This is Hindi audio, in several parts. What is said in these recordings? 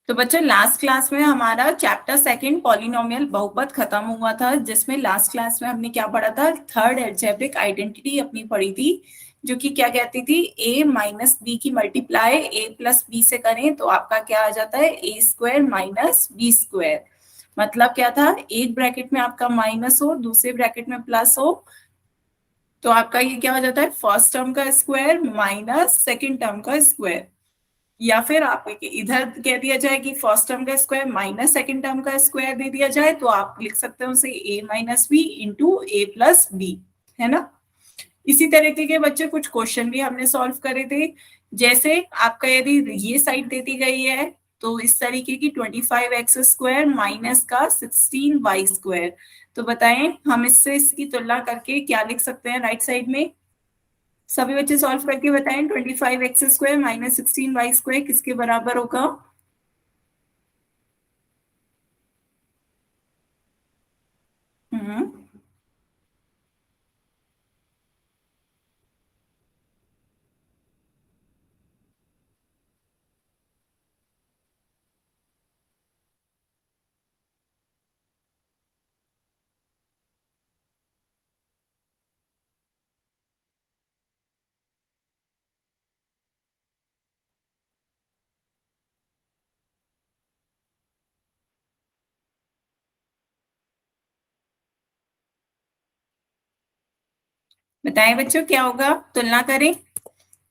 तो बच्चों लास्ट क्लास में हमारा चैप्टर सेकंड पॉलिनोमियल बहुपद खत्म हुआ था, जिसमें लास्ट क्लास में हमने क्या पढ़ा था, थर्ड अलजेब्रिक आइडेंटिटी अपनी पढ़ी थी, जो कि क्या कहती थी, a माइनस बी की मल्टीप्लाई a प्लस बी से करें तो आपका क्या आ जाता है, a square minus B square. मतलब क्या था, एक ब्रैकेट में आपका माइनस हो, दूसरे ब्रैकेट में प्लस हो, तो आपका ये क्या हो जाता है, फर्स्ट टर्म का स्क्वायर माइनस सेकेंड टर्म का स्क्वायर। या फिर आप इधर कह दिया जाए कि फर्स्ट टर्म का स्क्वायर माइनस सेकेंड टर्म का स्क्वायर दे दिया जाए, तो आप लिख सकते हो उसे a minus B into A plus B, है ना। इसी तरीके के बच्चे कुछ क्वेश्चन भी हमने सॉल्व करे थे। जैसे आपका यदि ये साइड देती गई है तो इस तरीके की 25x स्क्वायर माइनस का 16y स्क्वायर, तो बताएं हम इससे इसकी तुलना करके क्या लिख सकते हैं राइट साइड में। सभी बच्चे सॉल्व करके बताएं 25x square minus 16y square किसके बराबर होगा। हम्म बताएं बच्चों क्या होगा, तुलना करें।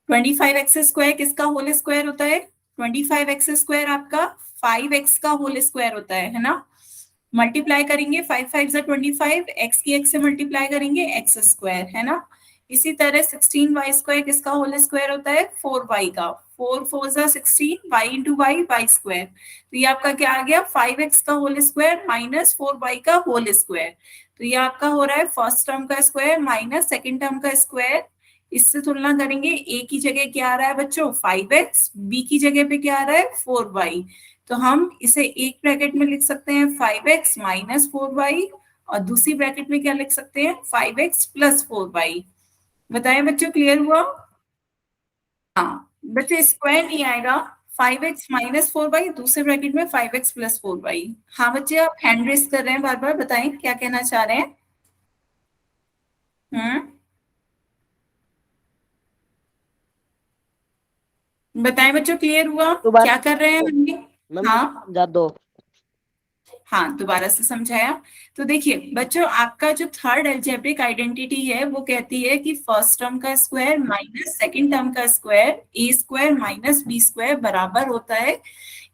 25x स्क्वायर किसका होल स्क्वायर होता है, 25x स्क्वायर आपका 5x का होल स्क्वायर होता है ना। मल्टीप्लाई करेंगे 5 5 जा 25, x की x से मल्टीप्लाई करेंगे x स्क्वायर, है ना। इसी तरह 16y स्क्वायर किसका होल स्क्वायर होता है, 4y का, 4 4 जा 16, y into Y Y square. तो ये आपका क्या आ गया, 5x का होल स्क्वायर माइनस 4y का होल स्क्वायर। तो ये आपका हो रहा है फर्स्ट टर्म का स्क्वायर माइनस सेकेंड टर्म का स्क्वायर। इससे तुलना करेंगे, a की जगह क्या आ रहा है बच्चों 5x, b की जगह पे क्या आ रहा है 4y। तो हम इसे एक ब्रैकेट में लिख सकते हैं 5x माइनस 4y, और दूसरी ब्रैकेट में क्या लिख सकते हैं 5x प्लस 4y। बताएं बच्चों क्लियर हुआ। हाँ बच्चे स्क्वायर नहीं आएगा, 5x माइनस 4y दूसरे ब्रैकेट में 5x प्लस 4y। हाँ बच्चे आप हैंड रेस कर रहे हैं बार बार, बताएं क्या कहना चाह रहे हैं। हम्म बताएं बच्चों क्लियर हुआ, दोबारा क्या कर रहे हैं हमने। मैम हाँ समझा दो। हाँ दोबारा से समझाया। तो देखिए बच्चों आपका जो थर्ड अलजेब्रिक आइडेंटिटी है वो कहती है कि फर्स्ट टर्म का स्क्वायर माइनस सेकंड टर्म का स्क्वायर ए स्क्वायर माइनस बी स्क्वायर बराबर होता है,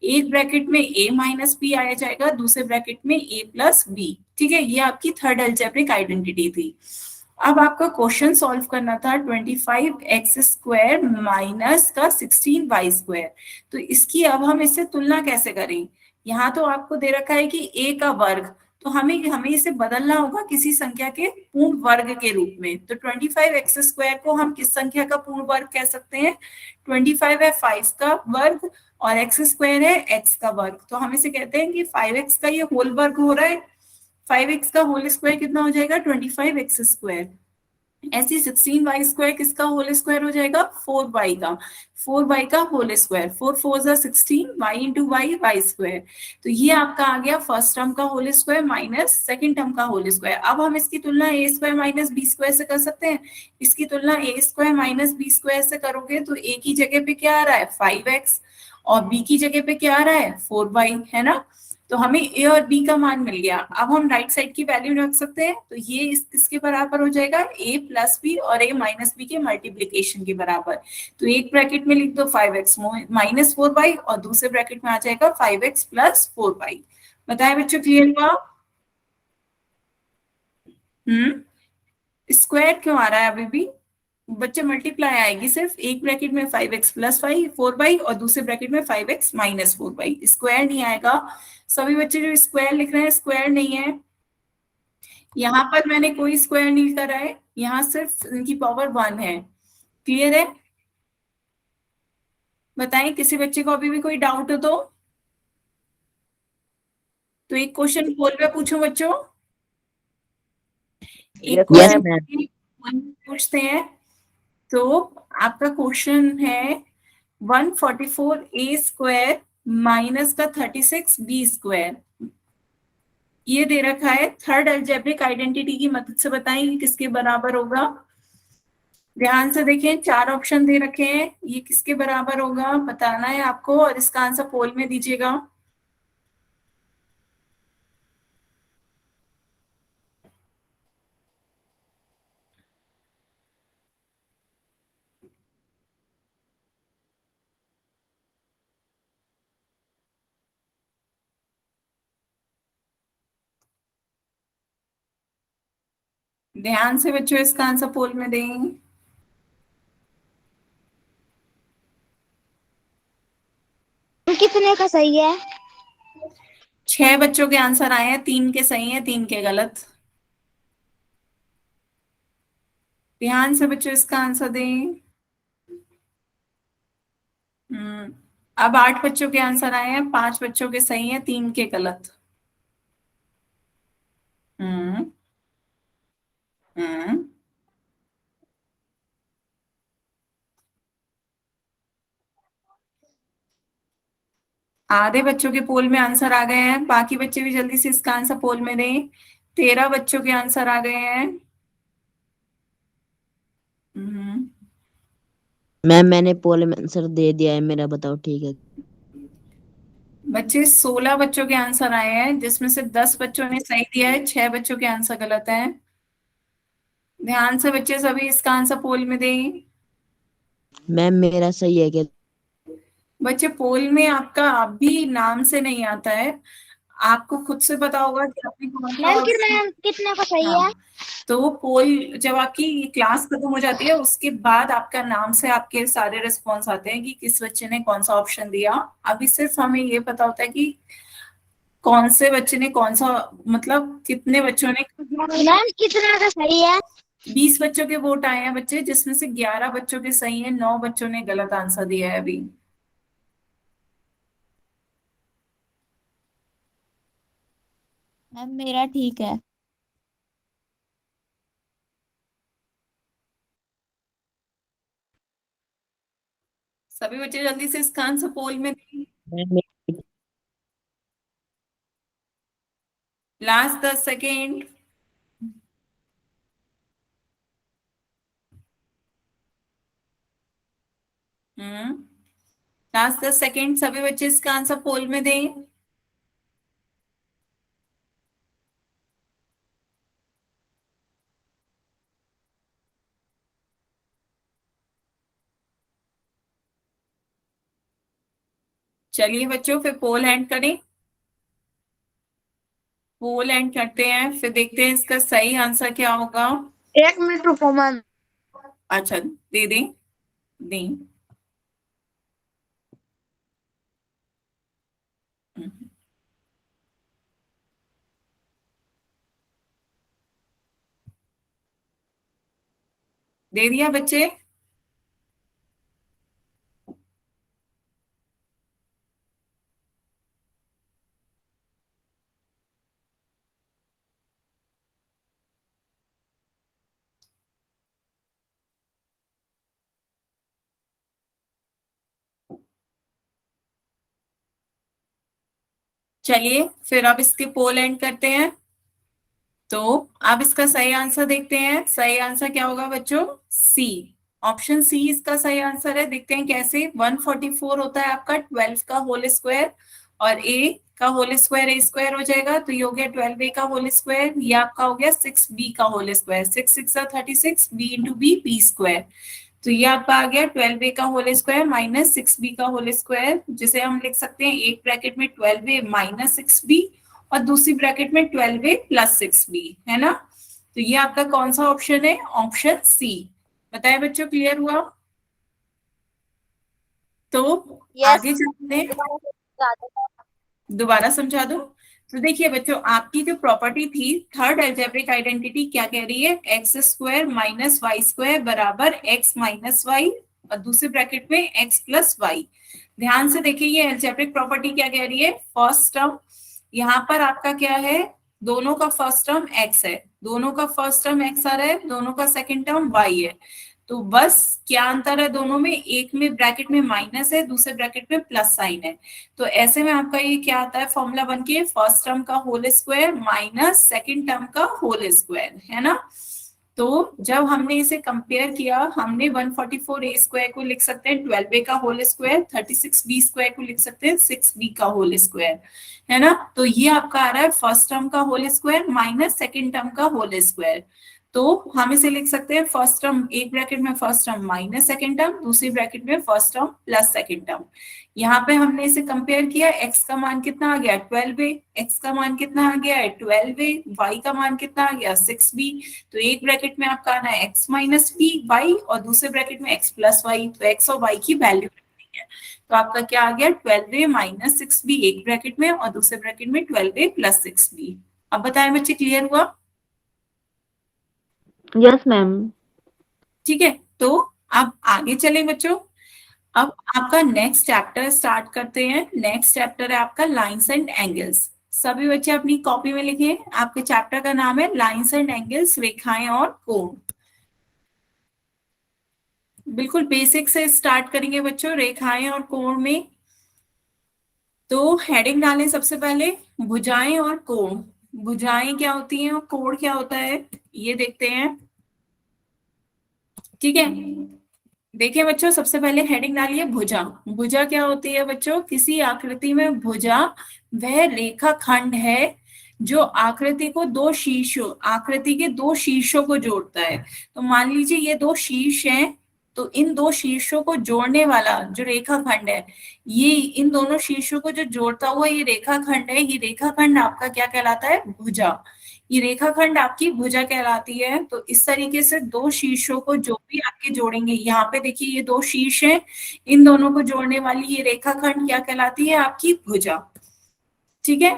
एक ब्रैकेट में a माइनस बी आया जाएगा, दूसरे ब्रैकेट में a प्लस बी। ठीक है, ये आपकी थर्ड अलजेब्रिक आइडेंटिटी थी। अब आपका क्वेश्चन सॉल्व करना था 25x स्क्वायर माइनस का 16y स्क्वायर। तो इसकी अब हम इससे तुलना कैसे करें। यहाँ तो आपको दे रखा है कि a का वर्ग, तो हमें हमें इसे बदलना होगा किसी संख्या के पूर्ण वर्ग के रूप में। तो 25x स्क्वायर को हम किस संख्या का पूर्ण वर्ग कह सकते हैं, 25 है 5 का वर्ग और x स्क्वायर है x का वर्ग, तो हम इसे कहते हैं कि 5x का ये होल वर्ग हो रहा है। 5x का होल स्क्वायर कितना हो जाएगा 25x स्क्वायर। ऐसे 16y स्क्वायर किसका होल स्क्वायर हो जाएगा 4y का, 4y का होल स्क्वायर, 4 4 जा 16, y into Y Y square. तो ये आपका आ गया फर्स्ट टर्म का whole square minus second term का होल स्क्वायर। अब हम इसकी तुलना A square minus B square से कर सकते हैं। इसकी तुलना A square minus B square से करोगे तो ए की जगह पे क्या आ रहा है 5x और बी की जगह पे क्या आ रहा है 4y, है ना। तो हमें ए और बी का मान मिल गया, अब हम राइट साइड की वैल्यू रख सकते हैं, तो ये इसके बराबर हो जाएगा ए प्लस बी और ए माइनस बी के मल्टीप्लीकेशन के बराबर। तो एक ब्रैकेट में लिख दो 5x माइनस 4y और दूसरे ब्रैकेट में आ जाएगा 5x प्लस 4y। बताए बच्चों क्लियर हुआ। स्क्वायर क्यों आ रहा है अभी भी, बच्चे मल्टीप्लाई आएगी सिर्फ, एक ब्रैकेट में 5x प्लस 4y और दूसरे ब्रैकेट में 5x माइनस 4y, स्क्वायर नहीं आएगा। सभी बच्चे जो स्क्वायर लिख रहे हैं स्क्वायर नहीं है, यहाँ पर मैंने कोई स्क्वायर नहीं करा है, यहाँ सिर्फ इनकी पावर 1 है। क्लियर है। बताएं किसी बच्चे को अभी भी कोई डाउट हो तो एक क्वेश्चन बोल में पूछो बच्चों, एक यस क्वेश्चन मैम। पूछते हैं। तो आपका क्वेश्चन है 144 ए स्क्वायर माइनस का 36 बी स्क्वायर, ये दे रखा है। थर्ड अलजेब्रिक आइडेंटिटी की मदद से बताएं कि किसके बराबर होगा। ध्यान से देखें, चार ऑप्शन दे रखे हैं, ये किसके बराबर होगा बताना है आपको, और इसका आंसर पोल में दीजिएगा। ध्यान से बच्चों इसका आंसर पोल में दें। कितने का सही है? 6 बच्चों के आंसर आए हैं, 3 के सही हैं, 3 के गलत। ध्यान से बच्चों इसका आंसर दें। अब 8 बच्चों के आंसर आए हैं, 5 बच्चों के सही हैं, 3 के गलत। हम्म हम्म आधे बच्चों के पोल में आंसर आ गए हैं, बाकी बच्चे भी जल्दी से इसका आंसर पोल में दें। 13 बच्चों के आंसर आ गए हैं। हम्म मैम मैंने पोल में आंसर दे दिया है मेरा, बताओ ठीक है? बच्चे 16 बच्चों के आंसर आए हैं, जिसमें से 10 बच्चों ने सही दिया है, 6 बच्चों के आंसर गलत है। ध्यान से बच्चे सभी इसका आंसर पोल में दें। मैम मेरा सही है क्या? बच्चे पोल में आपका अभी नाम से नहीं आता है, आपको खुद से पता होगा कि आपने कौन सा मैम ऑप्शन। कितने का सही हाँ, है? तो पोल जब आपकी क्लास खत्म हो जाती है उसके बाद आपका नाम से आपके सारे रिस्पॉन्स आते हैं कि किस बच्चे ने कौन सा ऑप्शन दिया। अभी सिर्फ हमें ये पता होता है कि कौन से बच्चे ने कौन सा, मतलब कितने बच्चों ने। मैम कितने का सही है? 20 बच्चों के वोट आए हैं बच्चे, जिसमें से 11 बच्चों के सही है, 9 बच्चों ने गलत आंसर दिया है अभी। मैम मेरा ठीक है। सभी बच्चे जल्दी से इसका आंसर पोल में दें। Ma'am last 10 second. Hmm last 10 second, सभी बच्चे इसका आंसर पोल में दें। चलिए बच्चों, फिर पोल एंड करें। पोल एंड करते हैं, फिर देखते हैं इसका सही आंसर क्या होगा। 1 मिनट रुको मैम। अच्छा, दे दें, दें। हम्म, दे दिया बच्चे। चलिए फिर अब इसके पोल एंड करते हैं। तो अब इसका सही आंसर देखते हैं, सही आंसर क्या होगा बच्चों, सी। ऑप्शन सी इसका सही आंसर है। देखते हैं कैसे। 144 होता है आपका 12 का होल स्क्वायर, और ए का होल स्क्वायर ए स्क्वायर हो जाएगा, तो ये हो गया 12 ए का होल स्क्वायर। ये आपका हो गया 6 बी का whole square, 6 6 36, B into B, B square. तो ये आपका आ गया 12 ए का होल स्क्वायर माइनस 6 बी का होल स्क्वायर, जिसे हम लिख सकते हैं एक ब्रैकेट में 12 ए माइनस 6 बी, और दूसरी ब्रैकेट में 12 ए प्लस 6 बी, है ना। तो ये आपका कौन सा ऑप्शन है, ऑप्शन सी। बताए बच्चों, क्लियर हुआ? तो यस। आगे चलते हैं, दोबारा समझा दूं। तो देखिए बच्चों, आपकी जो प्रॉपर्टी थी थर्ड अलजेब्रिक आइडेंटिटी क्या कह रही है, X square minus Y square बराबर एक्स माइनस वाई, और दूसरे ब्रैकेट में एक्स प्लस वाई। ध्यान से देखिए, ये अलजेब्रिक प्रॉपर्टी क्या कह रही है, फर्स्ट टर्म यहाँ पर आपका क्या है, दोनों का फर्स्ट टर्म एक्स है, दोनों का फर्स्ट टर्म एक्स आ रहा है, दोनों का सेकंड टर्म वाई है। तो बस क्या अंतर है दोनों में, एक में ब्रैकेट में माइनस है, दूसरे ब्रैकेट में प्लस साइन है। तो ऐसे में आपका ये क्या आता है फॉर्मूला बन के, फर्स्ट टर्म का whole square minus second term का होल स्क्वायर, है ना। तो जब हमने इसे कंपेयर किया, हमने 144 ए स्क्वायर को लिख सकते हैं 12 ए का होल स्क्वायर, 36 बी स्क्वायर को लिख सकते हैं 6 बी का होल स्क्वायर, है ना। तो ये आपका आ रहा है फर्स्ट टर्म का whole square minus second term का होल स्क्वायर। तो हम इसे लिख सकते हैं फर्स्ट टर्म, एक ब्रैकेट में first term minus second term, दूसरी ब्रैकेट में first term plus second term. यहाँ पे हमने इसे कंपेयर किया, x का मान कितना आ गया 12a, x का मान कितना आ गया है 12a, y का मान कितना आ गया 6b। तो एक ब्रैकेट में आपका आना है x माइनस बी वाई और दूसरे ब्रैकेट में x प्लस वाई। तो x और y की वैल्यू रखनी है, तो आपका क्या आ गया 12a माइनस 6b एक ब्रैकेट में और दूसरे ब्रैकेट में 12a प्लस 6b। अब बताएं बच्चे, क्लियर हुआ? Yes ma'am. ठीक है, तो अब आगे चलें बच्चों। अब आपका नेक्स्ट चैप्टर स्टार्ट करते हैं। नेक्स्ट चैप्टर है आपका लाइंस एंड एंगल्स। सभी बच्चे अपनी कॉपी में लिखें, आपके चैप्टर का नाम है लाइंस एंड एंगल्स, रेखाएं और कोण। बिल्कुल बेसिक से स्टार्ट करेंगे बच्चों, रेखाएं और कोण में। तो हेडिंग डालें सबसे पहले, भुजाएं और कोण। भुजाएं क्या होती हैं और कोण क्या होता है, ये देखते हैं। ठीक है, देखिए बच्चों, सबसे पहले हेडिंग डालिए भुजा। भुजा क्या होती है बच्चों, किसी आकृति में भुजा वह रेखाखंड है जो आकृति को दो शीर्षों, आकृति के दो शीर्षों को जोड़ता है। तो मान लीजिए ये दो शीर्ष हैं, तो इन दो शीर्षों को जोड़ने वाला जो रेखाखंड है, ये इन दोनों शीर्षों को जो जोड़ता हुआ ये रेखाखंड है, ये रेखाखंड आपका क्या कहलाता है, भुजा। ये रेखाखंड आपकी भुजा कहलाती है। तो इस तरीके से दो शीर्षों को जो भी आपके जोड़ेंगे, यहाँ पे देखिए ये दो शीर्ष हैं, इन दोनों को जोड़ने वाली ये रेखाखंड क्या कहलाती है, आपकी भुजा। ठीक है,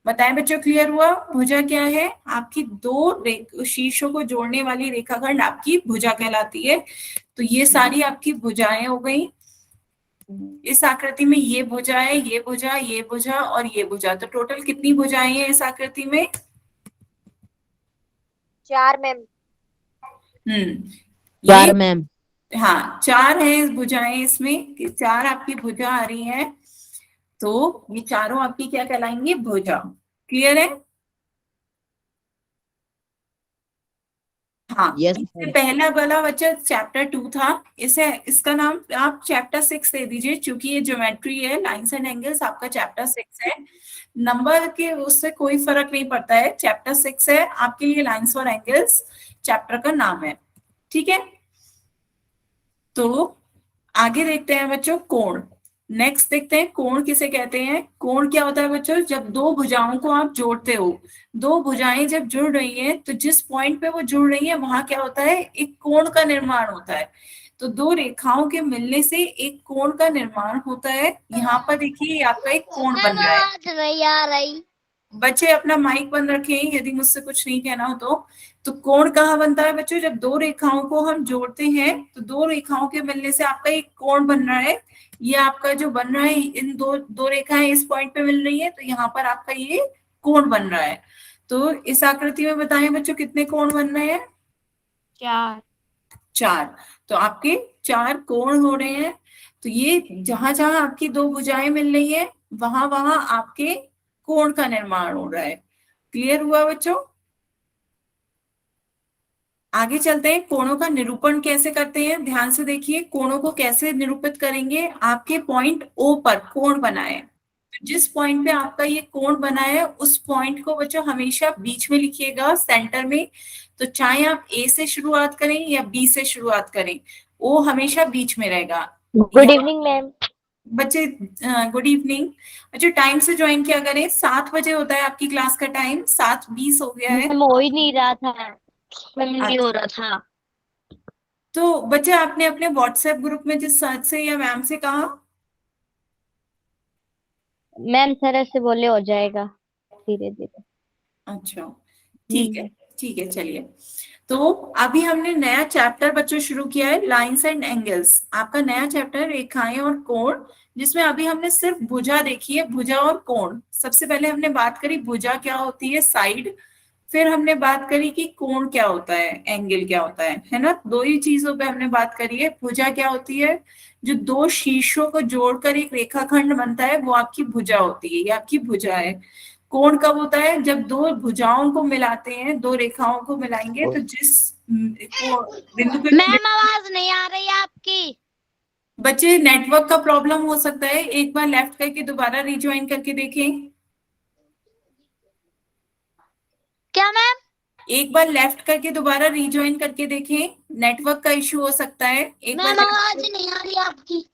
बताएं बच्चों, क्लियर हुआ? भुजा क्या है, आपकी दो शीर्षों को जोड़ने वाली रेखाखंड आपकी भुजा कहलाती है। तो ये सारी आपकी भुजाएं हो गई। इस आकृति में ये भुजा है, ये भुजा, ये भुजा और ये भुजा। तो टोटल कितनी भुजाएं हैं इस आकृति में? 4 मैम। चार मैम। हाँ, 4 है भुजाएं इसमें, कि 4 आपकी भुजा आ रही है। तो ये चारों आपकी क्या कहलाएंगी, भुजा। क्लियर है? हाँ, यस इससे मैम। पहला वाला बच्चा चैप्टर 2 था, इसे इसका नाम आप चैप्टर 6 दे दीजिए, क्योंकि ये ज्योमेट्री है, लाइंस एंड एंगल्स आपका चैप्टर 6 है। नंबर के उससे कोई फर्क नहीं पड़ता है, चैप्टर 6 है आपके लिए, लाइंस और एंगल्स चैप्टर का नाम है। ठीक है, तो आगे देखते हैं बच्चों कोण। नेक्स्ट देखते हैं कोण किसे कहते हैं। कोण क्या होता है बच्चों, जब दो भुजाओं को आप जोड़ते हो, दो भुजाएं जब जुड़ रही हैं, तो जिस पॉइंट पे वो जुड़ रही है वहां क्या होता है, एक कोण का निर्माण होता है। तो दो रेखाओं के मिलने से एक कोण का निर्माण होता है। यहाँ पर देखिए आपका एक कोण बन रहा है। बच्चे अपना माइक बंद रखें, यदि मुझसे कुछ नहीं कहना हो तो कोण कहाँ बनता है बच्चों, जब दो रेखाओं को हम जोड़ते हैं तो दो रेखाओं के मिलने से आपका एक कोण बन रहा है। ये आपका जो बन रहा है, इन दो रेखाएं इस पॉइंट पे मिल रही है, तो यहाँ पर आपका ये कोण बन रहा है। तो इस आकृति में बताएं बच्चों कितने कोण बन रहे हैं? 4। 4। तो आपके 4 कोण हो रहे हैं। तो ये जहां जहां आपकी दो भुजाएं मिल रही है, वहां वहां आपके कोण का निर्माण हो रहा है। क्लियर हुआ बच्चों? आगे चलते हैं, कोणों का निरूपण कैसे करते हैं। ध्यान से देखिए, कोणों को कैसे निरूपित करेंगे। आपके पॉइंट O पर कोण बनाए, जिस पॉइंट पे आपका ये कोण बना है उस पॉइंट को बच्चों हमेशा बीच में लिखिएगा, सेंटर में। तो चाहे आप A से शुरुआत करें या B से शुरुआत करें, O हमेशा बीच में रहेगा। Good evening ma'am. बच्चे गुड इवनिंग। अच्छा, टाइम से ज्वाइन किया करें, 7 बजे होता है आपकी क्लास का टाइम, 7:20 हो गया है। मैम हो ही नहीं रहा था, मैम नहीं हो रहा था। तो बच्चे आपने अपने व्हाट्सएप ग्रुप में जिस सर से या मैम से कहा? मैम सर से बोले हो जाएगा धीरे धीरे। अच्छा, ठीक है, ठीक है, चलिए। तो अभी हमने नया चैप्टर बच्चों शुरू किया है, लाइंस एंड एंगल्स। आपका नया चैप्टर रेखाएं और कोण, जिसमें अभी हमने सिर्फ भुजा देखी है, भुजा और कोण। सबसे पहले हमने बात करी भुजा क्या होती है, साइड। फिर हमने बात करी कि कोण क्या होता है, एंगल क्या होता है ना। दो ही चीजों पे हमने बात करी है। भुजा क्या होती है, जो दो शीर्षों को जोड़कर एक रेखाखंड बनता है वो आपकी भुजा होती है, ये आपकी भुजा है। कोण कब होता है, जब दो भुजाओं को मिलाते हैं, दो रेखाओं को मिलाएंगे तो जिस बिंदु पे मैम आवाज नहीं आ रही आपकी। बच्चे नेटवर्क का प्रॉब्लम हो सकता है, एक बार लेफ्ट करके दोबारा रिज्वाइन करके देखें। क्या मैम? एक बार लेफ्ट करके दोबारा रिज्वाइन करके देखें, नेटवर्क का इश्यू हो सकता है। एक बार मैम आवाज नहीं आ रही आपकी।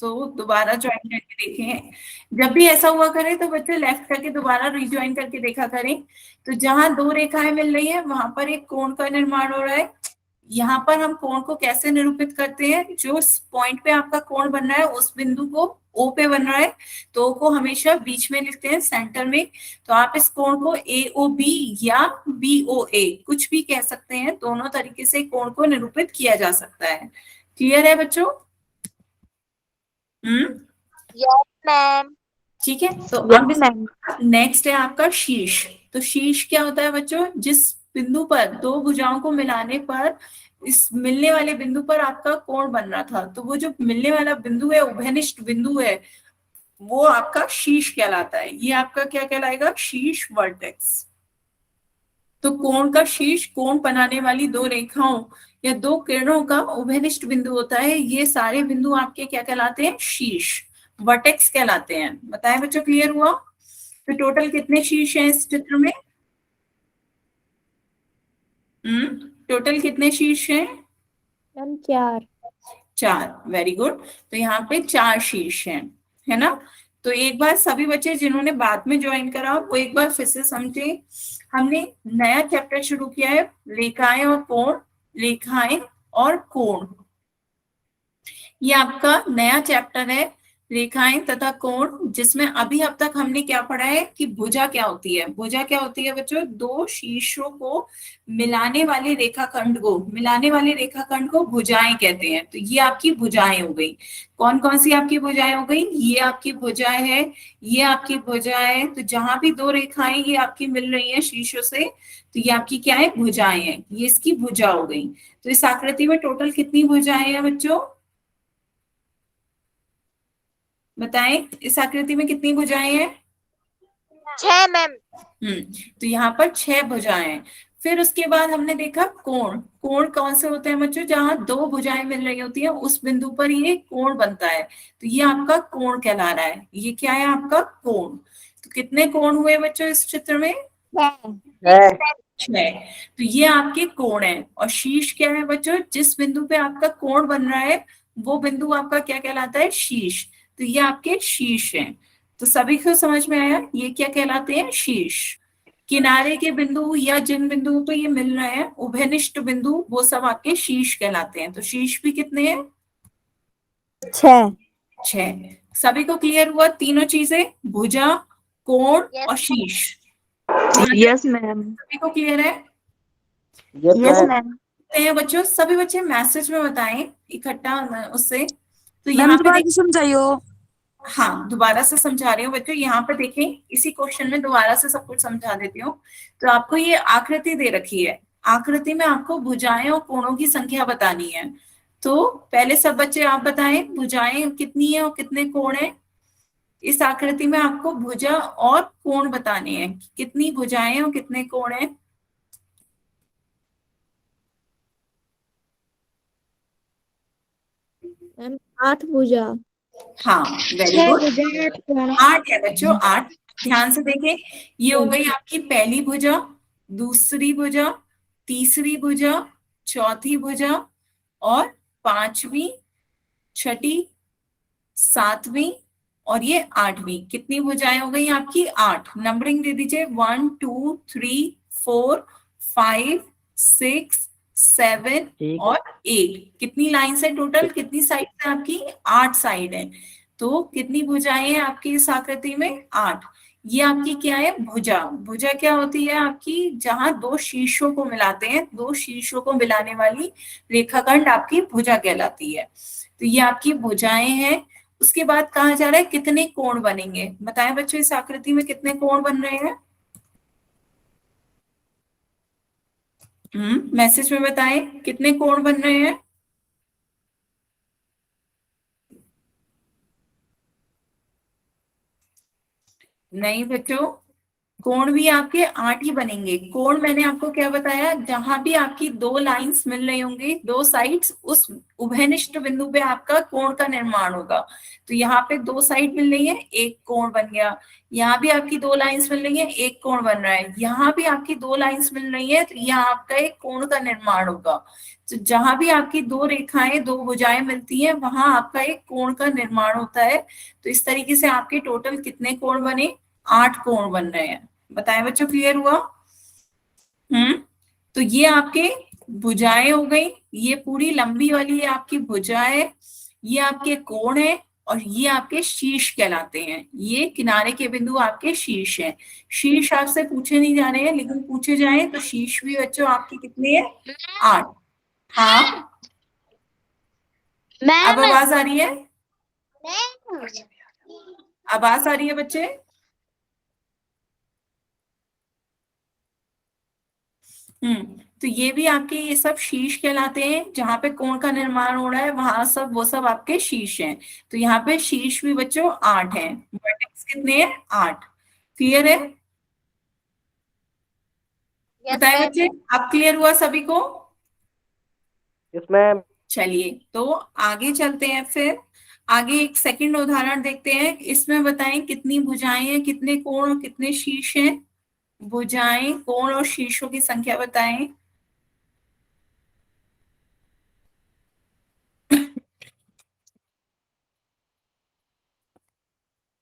तो दोबारा ज्वाइन करके देखें। जब भी ऐसा हुआ करे तो बच्चे लेफ्ट करके दोबारा रिज्वाइन करके देखा करें। तो जहां दो रेखाएं मिल रही है वहां पर एक कोण का निर्माण हो रहा है। यहाँ पर हम कोण को कैसे निरूपित करते हैं, जो पॉइंट पे आपका कोण बन रहा है उस बिंदु को ओ पे बन रहा है, तो ओ को हमेशा बीच में लिखते हैं, सेंटर में। तो आप इस कोण को ए ओ बी या बी ओ ए कुछ भी कह सकते हैं, दोनों तरीके से कोण को निरूपित किया जा सकता है। क्लियर है बच्चों? Yes ma'am. ठीक है। तो यस अब मैम। नेक्स्ट है आपका शीर्ष। तो शीर्ष क्या होता है बच्चों, जिस बिंदु पर दो भुजाओं को मिलाने पर इस मिलने वाले बिंदु पर आपका कोण बन रहा था, तो वो जो मिलने वाला बिंदु है, उभयनिष्ठ बिंदु है, वो आपका शीर्ष कहलाता है। ये आपका क्या कहलाएगा, शीर्ष वर्टेक्स। तो कोण का शीर्ष कोण बनाने वाली दो रेखाओं या दो किरणों का उभयनिष्ठ बिंदु होता है। ये सारे बिंदु आपके क्या कहलाते हैं, शीर्ष वर्टेक्स कहलाते हैं। बताएं बच्चों, क्लियर हुआ? तो टोटल कितने शीर्ष हैं इस चित्र में? टोटल कितने शीर्ष हैं? मैम 4। 4, very good. तो यहाँ पे 4 शीर्ष हैं, है ना। तो एक बार सभी बच्चे जिन्होंने बाद में ज्वाइन करा वो एक बार फिर से समझे। हमने नया चैप्टर शुरू किया है, रेखाएं और कोण। रेखाएं और कोण, ये आपका नया चैप्टर है, रेखाएं तथा कोण, जिसमें अभी अब तक हमने क्या पढ़ा है कि भुजा क्या होती है। भुजा क्या होती है बच्चों, दो शीर्षों को मिलाने वाले रेखाखंड को, मिलाने वाले रेखाखंड को भुजाएं कहते हैं। तो ये आपकी भुजाएं हो गई। कौन कौन सी आपकी भुजाएं हो गई, ये आपकी भुजाएं है, ये आपकी भुजाएं है। तो जहां भी दो रेखाएं ये आपकी मिल रही है शीर्षों से, तो ये आपकी क्या है, भुजाएं हैं। ये इसकी भुजा हो गई। तो इस आकृति में टोटल कितनी भुजाएं हैं बच्चों, बताएं, इस आकृति में कितनी भुजाएं हैं? 6 मैम। तो यहाँ पर 6 भुजाएं हैं। फिर उसके बाद हमने देखा कोण। कोण कौन से होते हैं बच्चों, जहां दो भुजाएं मिल रही होती है उस बिंदु पर ये कोण बनता है, तो ये आपका कोण कहला रहा है। ये क्या है, आपका कोण। तो कितने कोण हुए बच्चों इस चित्र में? 6। तो ये आपके कोण है। और शीर्ष क्या है बच्चों, जिस बिंदु पे आपका कोण बन रहा है वो बिंदु आपका क्या कहलाता है, शीर्ष। तो ये आपके शीर्ष हैं। तो सभी को समझ में आया, ये क्या कहलाते हैं, शीर्ष। किनारे के बिंदु या जिन बिंदुओं पे ये मिल रहे हैं उभयनिष्ठ बिंदु, वो सब आपके शीर्ष कहलाते हैं। तो शीर्ष भी कितने हैं, 6। 6। सभी को क्लियर हुआ तीनों चीजें, भुजा, कोण और शीर्ष? Yes ma'am. सभी को क्लियर है? Yes ma'am. हैं बच्चों, सभी बच्चे मैसेज में बताएं इकट्ठा उससे। तो यहाँ पे समझाइयो। हाँ, दोबारा से समझा रही हूँ बच्चों। यहाँ पे देखें, इसी क्वेश्चन में दोबारा से सब कुछ समझा देती हूँ। तो आपको ये आकृति दे रखी है, आकृति में आपको भुजाएं और कोणों की संख्या बतानी है। तो पहले सब बच्चे आप बताएं, भुजाएं कितनी है और कितने कोण है। इस आकृति में आपको भुजा और कोण बताने हैं, कितनी भुजाएं और कितने कोण है। 8 भुजा। हाँ, वेरी गुड। 8 है बच्चों, 8। ध्यान से देखें, ये हो गई आपकी पहली भुजा, दूसरी भुजा, तीसरी भुजा, चौथी भुजा और पांचवी, छठी, सातवीं और ये 8वीं। कितनी भुजाएं हो गई आपकी, 8। नंबरिंग दे दीजिए, 1 2 3 4 5 6 7 और 8। कितनी लाइन है टोटल, कितनी साइड है आपकी, 8 साइड है। तो कितनी भुजाएं हैं आपकी इस आकृति में, 8। ये आपकी क्या है, भुजा। भुजा क्या होती है आपकी, जहां दो शीर्षों को मिलाते हैं, दो शीर्षों को मिलाने वाली रेखाखंड आपकी भुजा कहलाती है। तो ये आपकी भुजाएं हैं। उसके बाद कहा जा रहा है कितने कोण बनेंगे, बताएं बच्चों इस आकृति में कितने कोण बन रहे हैं। 6 भुजाएं हैं, 8 कोण हैं, 8 भुजाएं हैं। तो ये आपकी क्या है, भुजा। भुजा क्या होती है आपकी, जहां दो शीर्षों को मिलाते हैं, दो शीर्षों को मिलाने वाली रेखाखंड आपकी भुजा कहलाती है। तो ये आपकी भुजाएं हैं। उसके बाद कहा जा रहा है कितने कोण बनेंगे, बताएं बच्चों इस आकृति में कितने कोण बन रहे हैं। मैसेज में बताएं कितने कोण बन रहे हैं। नहीं बच्चों, कोण भी आपके 8 ही बनेंगे। कोण मैंने आपको क्या बताया, जहां भी आपकी दो लाइंस मिल रही होंगी, दो साइड्स, उस उभयनिष्ठ बिंदु पे आपका कोण का निर्माण होगा। तो यहाँ पे दो साइड मिल रही है, एक कोण बन गया। यहाँ भी आपकी दो लाइंस मिल रही है, एक कोण बन रहा है। यहाँ भी आपकी दो लाइंस मिल रही है, तो यहाँ आपका एक कोण का निर्माण होगा। तो जहां भी आपकी दो रेखाएं, दो भुजाएं मिलती हैं, वहां आपका एक कोण का निर्माण होता है। तो इस तरीके से आपके टोटल कितने कोण बने, 8 कोण बन रहे हैं। बताएं बच्चों, क्लियर हुआ? तो ये आपके भुजाएं हो गई, ये पूरी लंबी वाली है आपकी भुजा है, ये आपके कोण है, और ये आपके शीर्ष कहलाते हैं। ये किनारे के बिंदु आपके शीर्ष हैं। शीर्ष आपसे पूछे नहीं जा रहे हैं, लेकिन पूछे जाए तो शीर्ष भी बच्चों आपके कितने हैं, 8। हाँ, अब मैम आवाज आ रही है? आवाज आ रही है बच्चे? तो ये भी आपके, ये सब शीर्ष कहलाते हैं। जहां पे कोण का निर्माण हो रहा है, वहां सब, वो सब आपके शीर्ष हैं। तो यहाँ पे शीर्ष भी बच्चों 8 हैं। वर्टेक्स कितने हैं, 8। क्लियर है? बताएं बच्चे, अब क्लियर हुआ सभी को? Yes ma'am. चलिए, तो आगे चलते हैं फिर। आगे एक सेकंड उदाहरण देखते हैं। इसमें बताएं कितनी भुजाएं हैं, कितने कोण और कितने शीर्ष हैं। भुजाएं, कोण और शीर्षों की संख्या बताएं।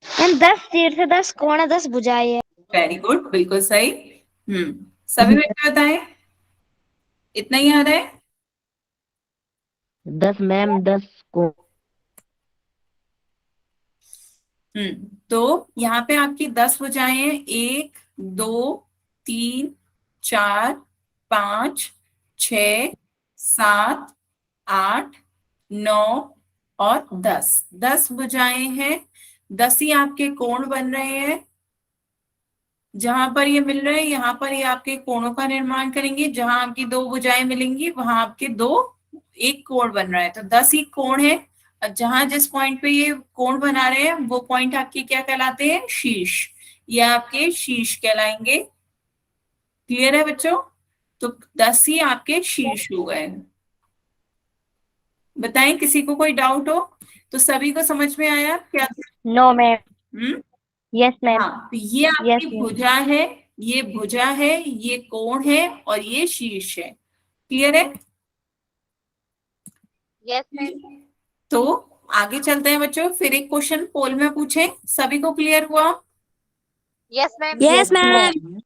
मैम 10 शीर्ष है, 10 कोण है, 10 भुजाएं है। वेरी गुड, बिल्कुल सही। सभी बच्चे बताएं, इतना ही आ रहा है? 10 मैम, 10 को। तो यहाँ पे आपकी 10 भुजाएं हैं, 1 2 3 4 5 6 7 8 9 और 10। 10 भुजाएं हैं, 10 ही आपके कोण बन रहे हैं। जहां पर ये मिल रहे हैं, यहाँ पर ये आपके कोणों का निर्माण करेंगे। जहां आपकी दो भुजाएं मिलेंगी, वहां आपके दो, एक कोण बन रहा है। तो 10 ही कोण है। और जहां जिस पॉइंट पे ये कोण बना रहे हैं, वो पॉइंट आपके क्या कहलाते हैं, शीर्ष। ये आपके शीर्ष कहलाएंगे। क्लियर है बच्चों? तो 10 ही आपके शीर्ष हो गए। बताएं, किसी को कोई डाउट हो तो? सभी को समझ में आया क्या? No ma'am. Hmm yes ma'am. हाँ, तो ये यस आपकी मैम। भुजा है, ये भुजा है, ये कोण है, और ये शीर्ष है। क्लियर है? Yes ma'am. तो आगे चलते हैं बच्चों। फिर एक क्वेश्चन पोल में पूछे, सभी को क्लियर हुआ? Yes ma'am. Yes ma'am.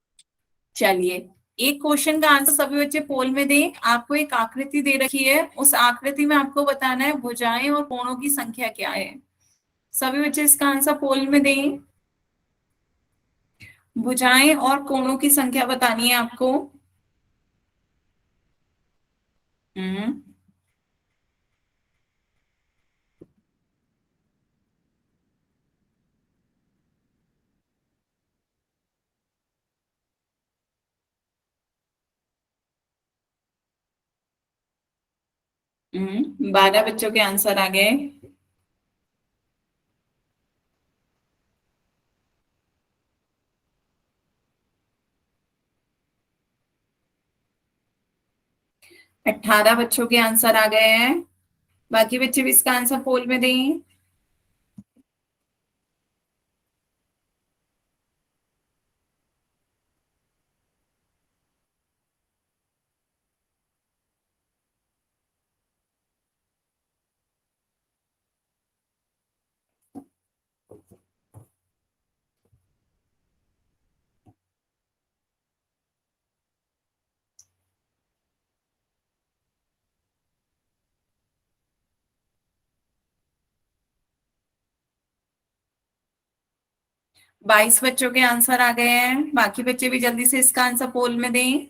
चलिए, एक क्वेश्चन का आंसर सभी बच्चे पोल में दें। आपको एक आकृति दे रखी है, उस आकृति में आपको बताना है भुजाएं और कोणों की संख्या क्या है। सभी बच्चे इसका आंसर पोल में दें। भुजाएं और कोणों की संख्या बतानी है आपको। हम्म 12 बच्चों के आंसर आ गए। अट्ठारह बच्चों के आंसर आ गए हैं। बाकी बच्चे भी इसका आंसर पोल में दें। बाईस बच्चों के आंसर आ गए हैं। बाकी बच्चे भी जल्दी से इसका आंसर पोल में दें।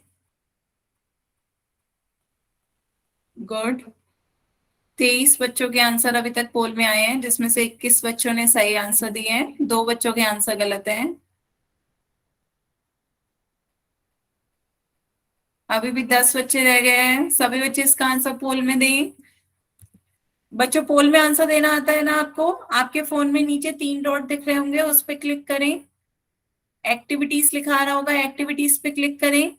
गुड। 23 बच्चों के आंसर अभी तक पोल में आए हैं, जिसमें से 21 बच्चों ने सही आंसर दिए हैं, 2 बच्चों के आंसर गलत हैं। अभी भी 10 बच्चे रह गए हैं, सभी बच्चे इसका आंसर पोल में दें। बच्चों पोल में आंसर देना आता है ना आपको? आपके फोन में नीचे 3 डॉट दिख रहे होंगे, उस पर क्लिक करें। एक्टिविटीज लिखा आ रहा होगा, एक्टिविटीज पे क्लिक करें।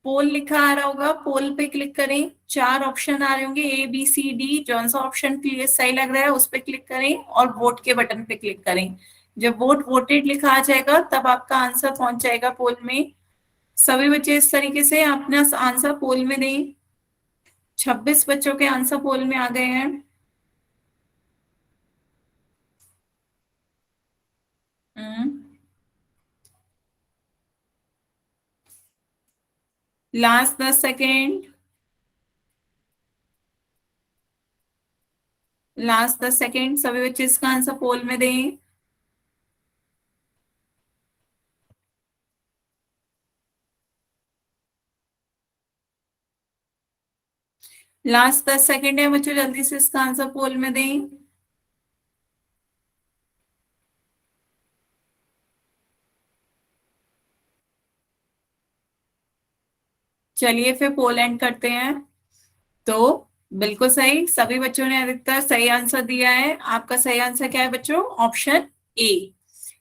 पोल लिखा आ रहा होगा, पोल पे क्लिक करें। 4 ऑप्शन आ रहे होंगे, ABCD, जौन सा ऑप्शन क्लियर सही लग रहा है उस पे क्लिक करें और वोट के बटन पे क्लिक करें। जब वोट वोटेड लिखा आ जाएगा तब आपका आंसर पहुंच जाएगा पोल में। सभी बच्चे इस तरीके से अपना आंसर पोल में दें। 26 बच्चों के आंसर पोल में आ गए हैं। लास्ट 10 सेकेंड, लास्ट 10 सेकेंड, सभी बच्चे इसका आंसर पोल में दें। लास्ट 10 सेकेंड है बच्चों, जल्दी से इसका आंसर पोल में दें। चलिए फिर पोल एंड करते हैं। तो बिल्कुल सही, सभी बच्चों ने अधिकतर सही आंसर दिया है। आपका सही आंसर क्या है बच्चों? Option A.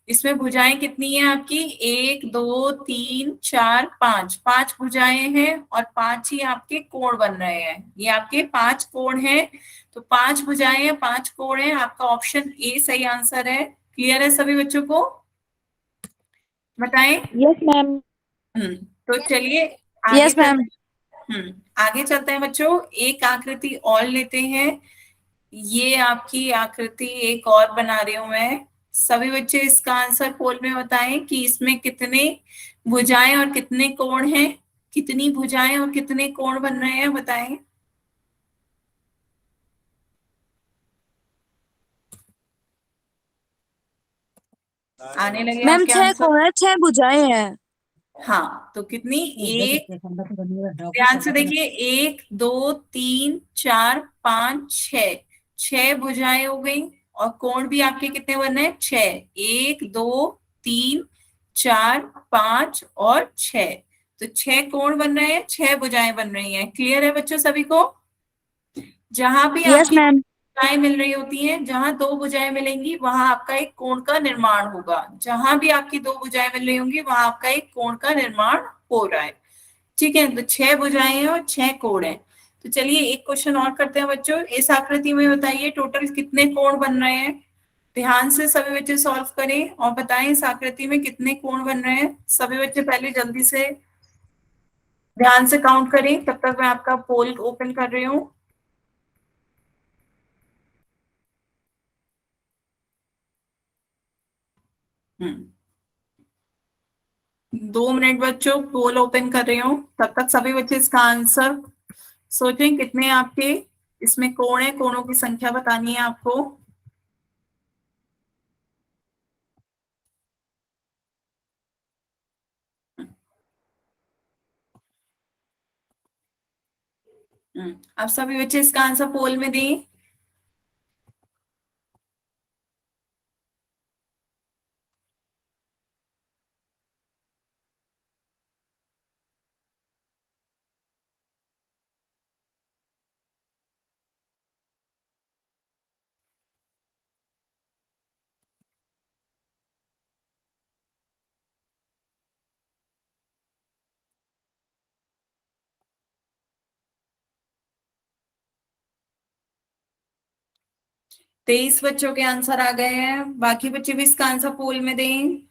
इसमें भुजाएं कितनी है आपकी? 1 2 3 4 5, 5 भुजाएं हैं और 5 ही आपके कोण बन रहे हैं। ये आपके 5 कोण हैं, तो 5 भुजाएं हैं, 5 कोण हैं। आपका ऑप्शन ए सही आंसर है। क्लियर है सभी बच्चों को? बताएं। Yes ma'am. तो चलिए आगे यस मैम। आगे चलते हैं बच्चों। एक आकृति और लेते हैं। ये आपकी आकृति एक और बना रही हूं मैं। सभी बच्चे इसका आंसर पोल में बताएं कि इसमें कितने भुजाएं और कितने कोण हैं। कितनी भुजाएं और कितने कोण बन रहे हैं, बताएं। आने लगे मैम आपके 6 आंसर? कोण है, 6 भुजाएं हैं। हाँ, तो कितनी? एक, ध्यान से देखिए, 1 2 3 4 5 6, 6 भुजाएं हो गई। और कोण भी आपके कितने बन रहे हैं? 6, 1 2 3 4 5 और 6। तो 6 कोण बन रहे हैं, 6 भुजाएं बन रही हैं। क्लियर है बच्चों सभी को? जहां भी यस आपकी मैम। भुजाएं मिल रही होती हैं, जहां 2 भुजाएं मिलेंगी वहां आपका एक कोण का निर्माण होगा। जहां भी आपकी 2 भुजाएं मिल रही होंगी वहां आपका एक कोण का निर्माण हो रहा है। ठीक है, तो 6 भुजाएं हैं और 6 कोण हैं। तो चलिए एक क्वेश्चन और करते हैं बच्चों। इस आकृति में बताइए टोटल कितने कोण बन रहे हैं। ध्यान से सभी बच्चे सॉल्व करें और बताएं इस आकृति में कितने कोण बन रहे हैं। सभी बच्चे पहले जल्दी से ध्यान से काउंट करें, तब तक मैं आपका पोल ओपन कर रही हूँ। हम्म 2 मिनट बच्चों, पोल ओपन कर रही हूँ। तब तक सभी बच्चे इसका आंसर सोचें कितने आपके इसमें कोण है। कोणों की संख्या बतानी है आपको। अब सभी बच्चे इसका आंसर पोल में दें। तेईस बच्चों के आंसर आ गए हैं। बाकी बच्चे भी इसका आंसर पोल में दें।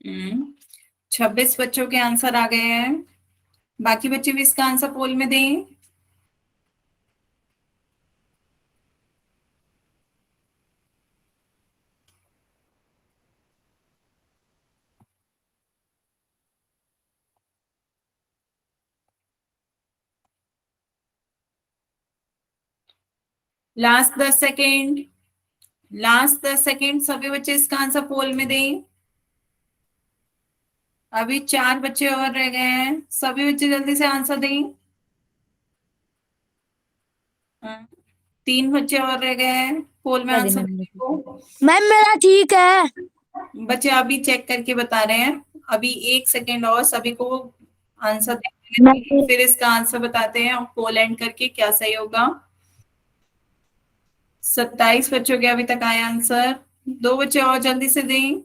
हम्म 26 बच्चों के आंसर आ गए हैं। बाकी बच्चे भी इसका आंसर पोल में दें। लास्ट 10 सेकेंड, लास्ट 10 सेकेंड, सभी बच्चे इसका आंसर पोल में दें। अभी 4 बच्चे और रह गए हैं, सभी बच्चे जल्दी से आंसर दें। 3 बच्चे और रह गए हैं पोल में आंसर देने को। मैम मेरा ठीक है। बच्चे अभी चेक करके बता रहे हैं, अभी 1 सेकेंड और सभी को आंसर देने दें, फिर इसका आंसर बताते हैं और पोल एंड करके क्या सही होगा। 27 बच्चों के अभी तक आए आंसर, 2 बच्चे और जल्दी से दें।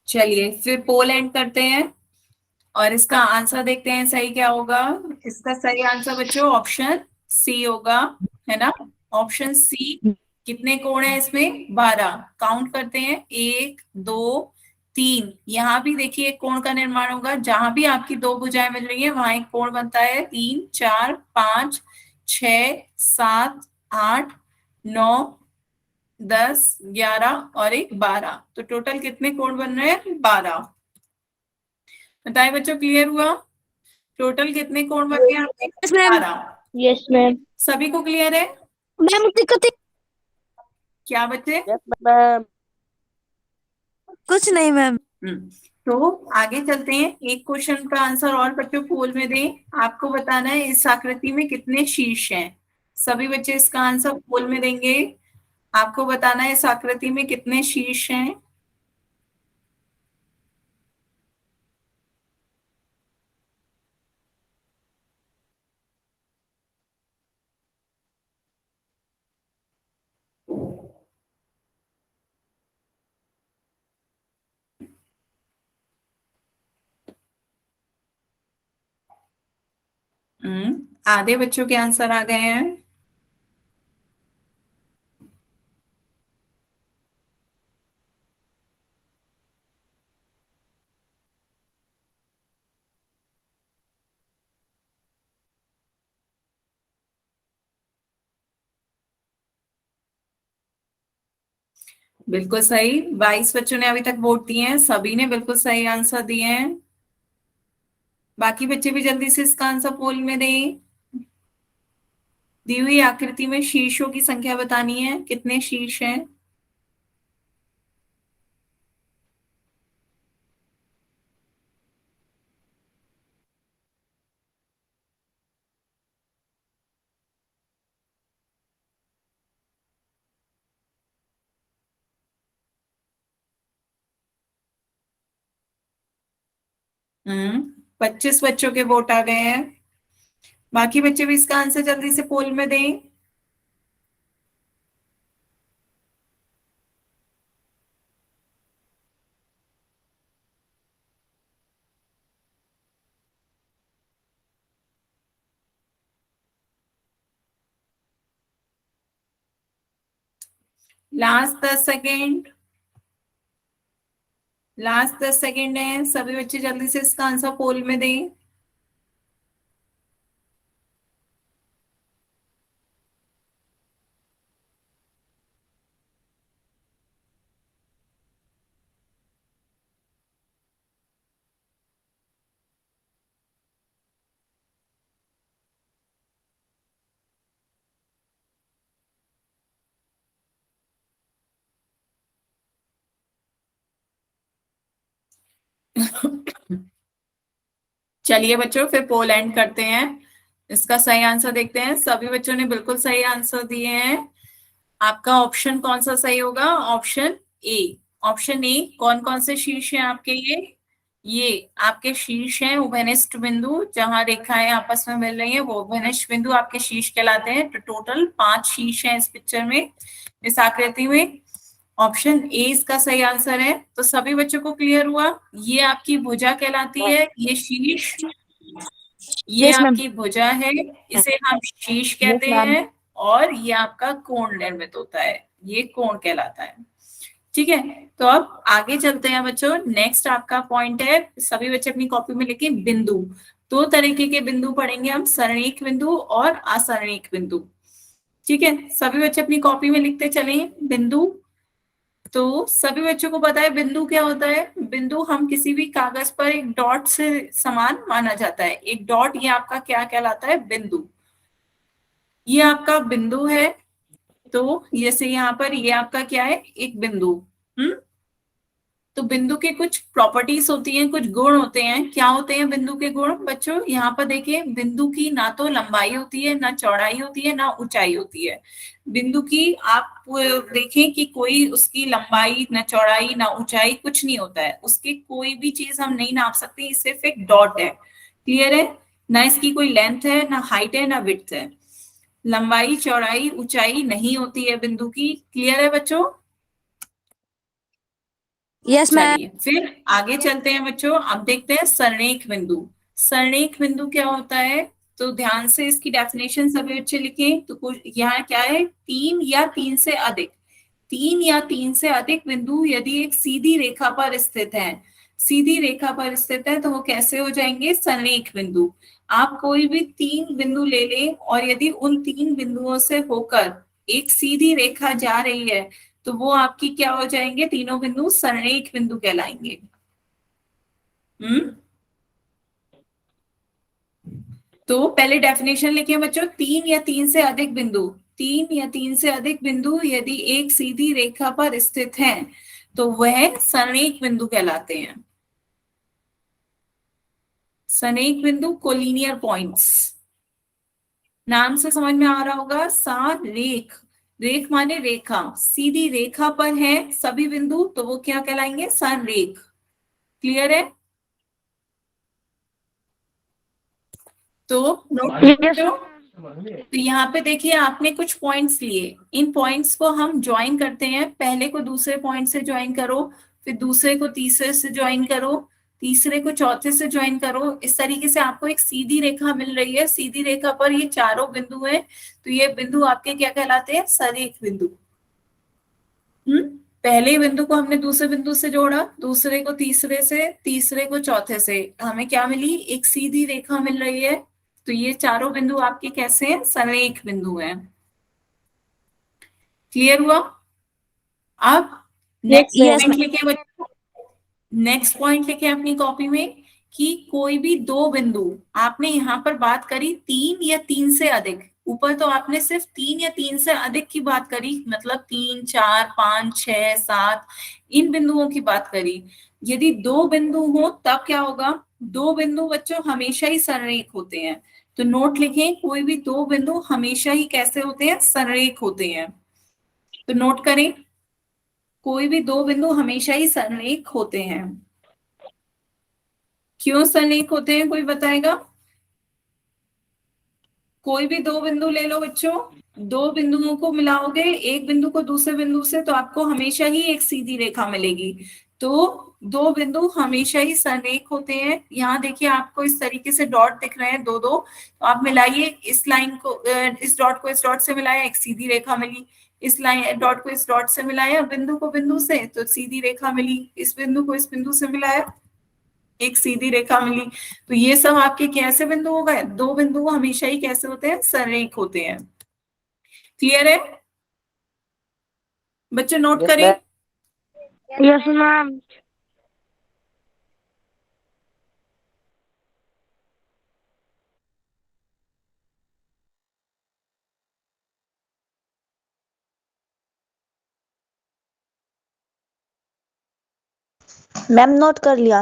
चलिए फिर पोल एंड करते हैं और इसका आंसर देखते हैं सही क्या होगा। इसका सही आंसर बच्चों ऑप्शन सी होगा, है ना। Option C. कितने कोण है इसमें? 12। काउंट करते हैं, 1 2 3। यहाँ भी देखिए एक कोण का निर्माण होगा, जहां भी आपकी 2 भुजाएं मिल रही है वहां एक कोण बनता है। 3 4 5 6 7 8 9 10 11 और एक 12। तो टोटल कितने कोण बन रहे हैं? 12। बताइए बच्चों, क्लियर हुआ? टोटल कितने कोण बन गए आपके? 12। Yes ma'am. सभी को क्लियर है? मैम दिक्कत क्या बच्चे? Yes ma'am. कुछ नहीं मैम। तो आगे चलते हैं, एक क्वेश्चन का आंसर और बच्चों पोल में दें। आपको बताना है इस आकृति में कितने शीर्ष हैं। सभी बच्चे इसका आंसर पोल में देंगे। आपको बताना है इस आकृति में कितने शीर्ष हैं। आधे बच्चों के आंसर आ गए हैं। बिल्कुल सही, 22 बच्चों ने अभी तक वोट दिए हैं, सभी ने बिल्कुल सही आंसर दिए हैं। बाकी बच्चे भी जल्दी से इसका आंसर पोल में दें। दी हुई आकृति में शीर्षों की संख्या बतानी है, कितने शीर्ष हैं। हम्म 25 बच्चों के वोट आ गए हैं। बाकी बच्चे भी इसका आंसर जल्दी से पोल में दें। लास्ट 10 सेकेंड, लास्ट 10 सेकेंड है, सभी बच्चे जल्दी से इसका आंसर पोल में दें। चलिए बच्चों फिर पोल एंड करते हैं, इसका सही आंसर देखते हैं। सभी बच्चों ने बिल्कुल सही आंसर दिए हैं। आपका ऑप्शन कौन सा सही होगा? Option A. Option A. कौन कौन से शीर्ष हैं आपके? ये आपके शीर्ष हैं, उभयनिष्ठ बिंदु, जहां रेखाएं आपस में मिल रही हैं वो उभयनिष्ठ बिंदु आपके शीर्ष कहलाते हैं। तो टोटल 5 शीर्ष हैं इस पिक्चर में, इस आकृति में। ऑप्शन ए इसका सही आंसर है। तो सभी बच्चों को क्लियर हुआ? ये आपकी भुजा कहलाती है, ये शीर्ष, ये Yes, ma'am. आपकी भुजा है, इसे हम शीर्ष कहते हैं। और ये आपका कोण निर्मित होता है, ये कोण कहलाता है। ठीक है, तो अब आगे चलते हैं बच्चों। नेक्स्ट आपका पॉइंट है, सभी बच्चे अपनी कॉपी में लिखें बिंदु। 2 तरीके के बिंदु पढ़ेंगे हम, सरणिक बिंदु और असरणिक बिंदु। ठीक है, सभी बच्चे अपनी कॉपी में लिखते चलें बिंदु। तो सभी बच्चों को पता है बिंदु क्या होता है। बिंदु हम किसी भी कागज पर एक डॉट से समान माना जाता है। एक डॉट ये आपका क्या कहलाता है, बिंदु। ये आपका बिंदु है। तो जैसे यहाँ पर ये आपका क्या है, एक बिंदु। तो बिंदु के कुछ प्रॉपर्टीज होती हैं, कुछ गुण होते हैं। क्या होते हैं बिंदु के गुण बच्चों? यहाँ पर देखिए, बिंदु की ना तो लंबाई होती है, ना चौड़ाई होती है, ना ऊंचाई होती है। बिंदु की आप देखें कि कोई उसकी लंबाई, ना चौड़ाई, ना ऊंचाई, कुछ नहीं होता है उसकी। कोई भी चीज हम नहीं नाप सकते, ये सिर्फ एक डॉट है। क्लियर है? ना इसकी कोई लेंथ है, ना हाइट है, ना विड्थ है। लंबाई, चौड़ाई, ऊंचाई नहीं होती है बिंदु की। क्लियर है बच्चों? Yes ma'am. चलिए फिर आगे चलते हैं बच्चों। अब देखते हैं सरनेख बिंदु। सरनेख बिंदु क्या होता है? तो ध्यान से इसकी डेफिनेशन सभी बच्चे लिखें। तो कुछ यहाँ क्या है, तीन या तीन से अधिक, तीन या तीन से अधिक बिंदु यदि एक सीधी रेखा पर स्थित है, सीधी रेखा पर स्थित है, तो वो कैसे हो जाएंगे, सरनेख बिंदु। आप कोई भी तीन बिंदु ले लें और यदि उन तीन बिंदुओं से होकर एक सीधी रेखा जा रही है, तो वो आपकी क्या हो जाएंगे, तीनों बिंदु सरनेख बिंदु कहलाएंगे। तो पहले डेफिनेशन लिखिए बच्चों, तीन या तीन से अधिक बिंदु, तीन या तीन से अधिक बिंदु यदि एक सीधी रेखा पर स्थित हैं, तो वह सरनेख बिंदु कहलाते हैं। सरनेख बिंदु कोलिनियर पॉइंट्स, नाम से समझ में आ रहा होगा। सारेख, रेख माने रेखा, सीधी रेखा पर है सभी बिंदु, तो वो क्या कहलाएंगे, सररेख। क्लियर है? तो तो यहाँ पे देखिए, आपने कुछ पॉइंट्स लिए, इन पॉइंट्स को हम ज्वाइन करते हैं। पहले को दूसरे पॉइंट से ज्वाइन करो, फिर दूसरे को तीसरे से ज्वाइन करो, तीसरे को चौथे से ज्वाइन करो। इस तरीके से आपको एक सीधी रेखा मिल रही है। सीधी रेखा पर ये चारों बिंदु हैं, तो ये बिंदु आपके क्या कहलाते हैं, सररेख बिंदु। पहले बिंदु को हमने दूसरे बिंदु से जोड़ा, दूसरे को तीसरे से, तीसरे को चौथे से, हमें क्या मिली, एक सीधी रेखा मिल रही है। तो ये चारों बिंदु आपके कैसे हैं, सररेख बिंदु हैं। क्लियर हुआ? अब नेक्स्ट Yes, पॉइंट लिखे बच्चों, नेक्स्ट पॉइंट लिखे अपनी कॉपी में कि कोई भी दो बिंदु, आपने यहाँ पर बात करी तीन या तीन से अधिक, ऊपर तो आपने सिर्फ तीन या तीन से अधिक की बात करी, मतलब 3, 4, 5, 6, 7 इन बिंदुओं की बात करी। यदि दो बिंदु हो तब क्या होगा, दो बिंदु बच्चों हमेशा ही सररेख होते हैं। तो नोट लिखें, कोई भी दो बिंदु हमेशा ही कैसे होते हैं, सररेख होते हैं। तो नोट करें, कोई भी दो बिंदु हमेशा ही सररेख होते हैं। क्यों सरनेख होते हैं, कोई बताएगा? कोई भी दो बिंदु ले लो बच्चों, दो बिंदुओं को मिलाओगे एक बिंदु को दूसरे बिंदु से, तो आपको हमेशा ही एक सीधी रेखा मिलेगी। तो दो बिंदु हमेशा ही सरनेख होते हैं। यहाँ देखिए, आपको इस तरीके से डॉट दिख रहे हैं, दो दो, तो आप मिलाइए, इस लाइन को इस डॉट को इस डॉट से मिलाया, एक सीधी रेखा मिली। इस लाइन डॉट को इस डॉट से मिलाया, बिंदु को बिंदु से, तो सीधी रेखा मिली। इस बिंदु को इस बिंदु से मिलाया, एक सीधी रेखा मिली। तो ये सब आपके कैसे बिंदु हो गए, दो बिंदु हमेशा ही कैसे होते हैं, सररेख होते हैं। क्लियर है बच्चों? नोट Yes, करें। ma'am. Yes ma'am. Ma'am note कर लिया।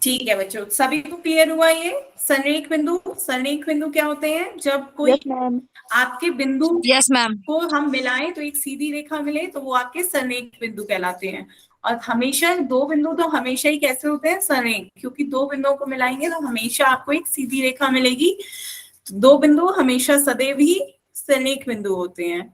ठीक है बच्चों, सभी को क्लियर हुआ ये सररेख बिंदु? सररेख बिंदु क्या होते हैं, जब कोई यस मैम। आपके बिंदु यस मैम। को हम मिलाएं तो एक सीधी रेखा मिले, तो वो आपके सररेख बिंदु कहलाते हैं। और हमेशा दो बिंदु तो हमेशा ही कैसे होते हैं, सररेख, क्योंकि दो बिंदुओं को मिलाएंगे तो हमेशा आपको एक सीधी रेखा मिलेगी। तो दो बिंदु हमेशा सदैव ही सररेख बिंदु होते हैं।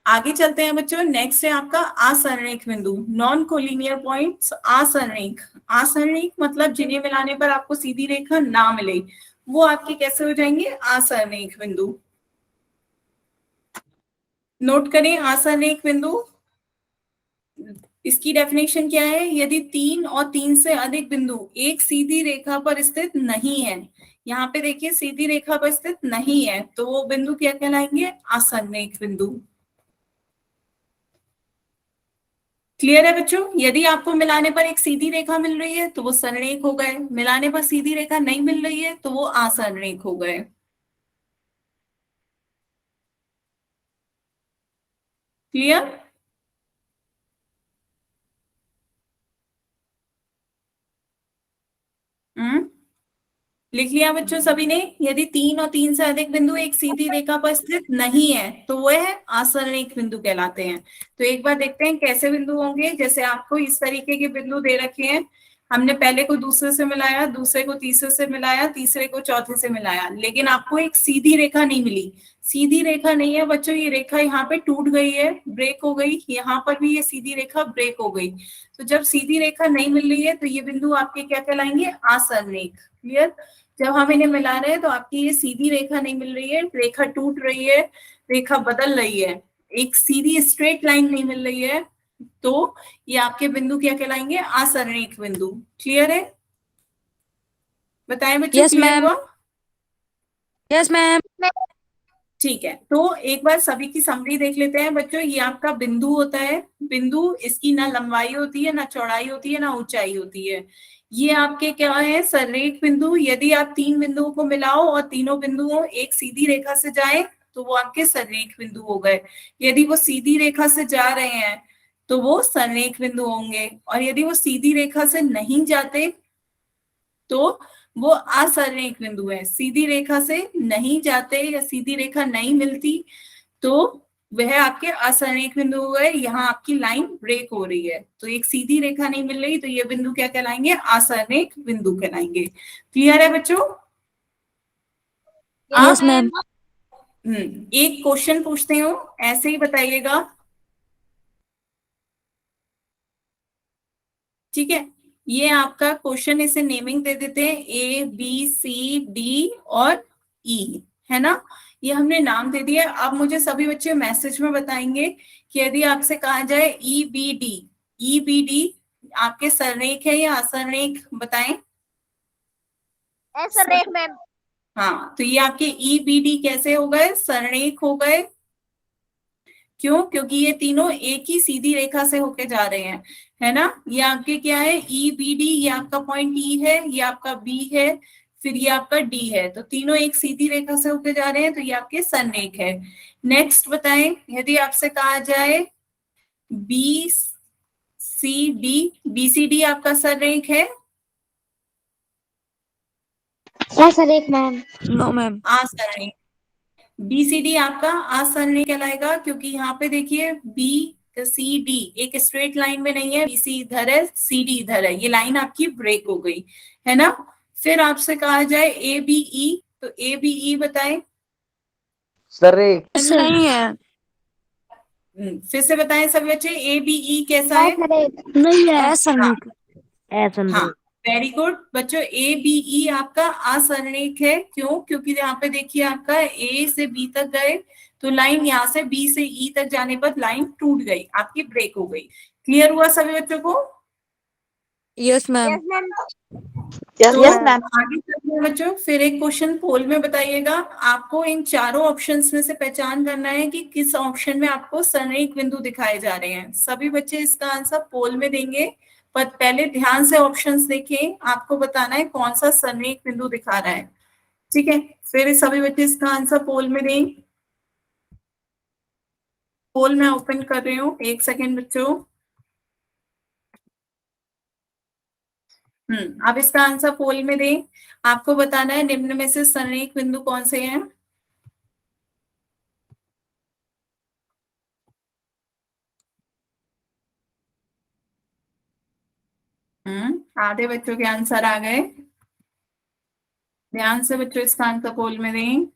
आगे चलते हैं बच्चों, नेक्स्ट है आपका असरनेख बिंदु, नॉन कोलिनियर पॉइंट्स। असरनेख, असरनेख मतलब जिन्हें मिलाने पर आपको सीधी रेखा ना मिले, वो आपके कैसे हो जाएंगे, असरनेख बिंदु। नोट करें, असरनेख बिंदु, इसकी डेफिनेशन क्या है, यदि तीन और तीन से अधिक बिंदु एक सीधी रेखा पर स्थित नहीं है, यहाँ पे देखिए सीधी रेखा पर स्थित नहीं है, तो वो बिंदु क्या कहलाएंगे? आसन्निक बिंदु। क्लियर है बच्चों? यदि आपको मिलाने पर एक सीधी रेखा मिल रही है तो वो सरलरेख हो गए, मिलाने पर सीधी रेखा नहीं मिल रही है तो वो असरलरेख हो गए। क्लियर? हम्म, लिख लिया बच्चों सभी ने? यदि 3 और 3 से अधिक बिंदु एक सीधी रेखा पर स्थित नहीं है तो वह असरलरेख बिंदु कहलाते हैं। तो एक बार देखते हैं कैसे बिंदु होंगे। जैसे आपको इस तरीके के बिंदु दे रखे हैं, हमने पहले को दूसरे से मिलाया, दूसरे को तीसरे से मिलाया, तीसरे को चौथे से मिलाया, लेकिन आपको एक सीधी रेखा नहीं मिली। सीधी रेखा नहीं है बच्चों, ये रेखा यहाँ पे टूट गई है, ब्रेक हो गई, यहाँ पर भी ये सीधी रेखा ब्रेक हो गई। तो जब सीधी रेखा नहीं मिल रही है तो ये बिंदु आपके क्या कहलाएंगे? असरलरेख। क्लियर? जब हम इन्हें मिला रहे हैं तो आपकी ये सीधी रेखा नहीं मिल रही है, रेखा टूट रही है, रेखा बदल रही है, एक सीधी स्ट्रेट लाइन नहीं मिल रही है, तो ये आपके बिंदु क्या कहलाएंगे? असरलरेख बिंदु। क्लियर है? बताएं बच्चों, यस क्लियर मैम। हुआ? Yes ma'am. ठीक है, तो एक बार सभी की समरी देख लेते हैं बच्चों। ये आपका बिंदु होता है, बिंदु, इसकी ना लंबाई होती है, ना चौड़ाई होती है, ना ऊंचाई होती है। ये आपके क्या है? सररेख बिंदु। यदि आप 3 बिंदुओं को मिलाओ और तीनों बिंदुओं एक सीधी रेखा से जाए तो वो आपके सररेख बिंदु हो गए। यदि वो सीधी रेखा से जा रहे हैं तो वो सररेख बिंदु होंगे, और यदि वो सीधी रेखा से नहीं जाते तो वो असरलरेख बिंदु है। सीधी रेखा से नहीं जाते या सीधी रेखा नहीं मिलती तो वह आपके असरलरेख बिंदु हुए। यहाँ आपकी लाइन ब्रेक हो रही है तो एक सीधी रेखा नहीं मिल रही, तो ये बिंदु क्या कहलाएंगे? असरलरेख बिंदु कहलाएंगे। क्लियर है बच्चों? यस आप मैम। एक क्वेश्चन पूछते हो, ऐसे ही बताइएगा, ठीक है? ये आपका क्वेश्चन, इसे नेमिंग दे देते हैं, ए बी सी डी और ई, है ना? ये हमने नाम दे दिया। अब मुझे सभी बच्चे मैसेज में बताएंगे कि यदि आपसे कहा जाए E B D, E B D आपके सरनेक है या असरनेक? बताएं। सररेख मैम। हाँ, तो ये आपके ई बी डी कैसे हो गए? सरनेक हो गए। क्यों? क्योंकि ये तीनों एक ही सीधी रेखा से होके जा रहे हैं, है ना? ये आपके क्या है? ई बी डी, ये आपका पॉइंट ई है, ये आपका बी है, फिर ये आपका डी है, तो तीनों एक सीधी रेखा से होके जा रहे हैं, तो ये आपके संरेख है। नेक्स्ट बताएं, यदि आपसे कहा जाए B C D, B C D आपका संरेख है? सररेख मैम। No ma'am. असंरेख। बीसीडी आपका असंरेख कहलाएगा, क्योंकि यहाँ पे देखिए बी सी डी एक स्ट्रेट लाइन में नहीं है, बीसी इधर है, सी डी इधर है, ये लाइन आपकी ब्रेक हो गई, है ना? फिर आपसे कहा जाए ए बी ई, तो ए बी ई बताएं। सररेख। नहीं है। फिर से बताएं सभी बच्चे, ए बी ई कैसा है? नहीं है। हाँ, सरनेक। हाँ, वेरी गुड बच्चों, ए बी ई आपका असंरेख है। क्यों? क्योंकि यहाँ पे देखिए आपका ए से बी तक गए तो लाइन यहाँ से बी से ई तक जाने पर लाइन टूट गई, आपकी ब्रेक हो गई। क्लियर हुआ सभी बच्चों को? Yes ma'am. यस तो यस मैम। आगे चलते हैं बच्चों, फिर एक क्वेश्चन पोल में बताइएगा। आपको इन चारों ऑप्शंस में से पहचान करना है कि किस ऑप्शन में आपको संरेख बिंदु दिखाए जा रहे हैं। सभी बच्चे इसका आंसर पोल में देंगे, पर पहले ध्यान से ऑप्शंस देखें, आपको बताना है कौन सा संरेख बिंदु दिखा रहा है, ठीक है? फिर सभी बच्चे इसका आंसर पोल में दें। पोल मैं ओपन कर रही हूँ, एक सेकेंड बच्चों। अब इसका आंसर पोल में दें। आपको बताना है निम्न में से संरेख बिंदु कौन से हैं। आधे बच्चों के आंसर आ गए। ध्यान से बच्चों इसका आंसर पोल में दें।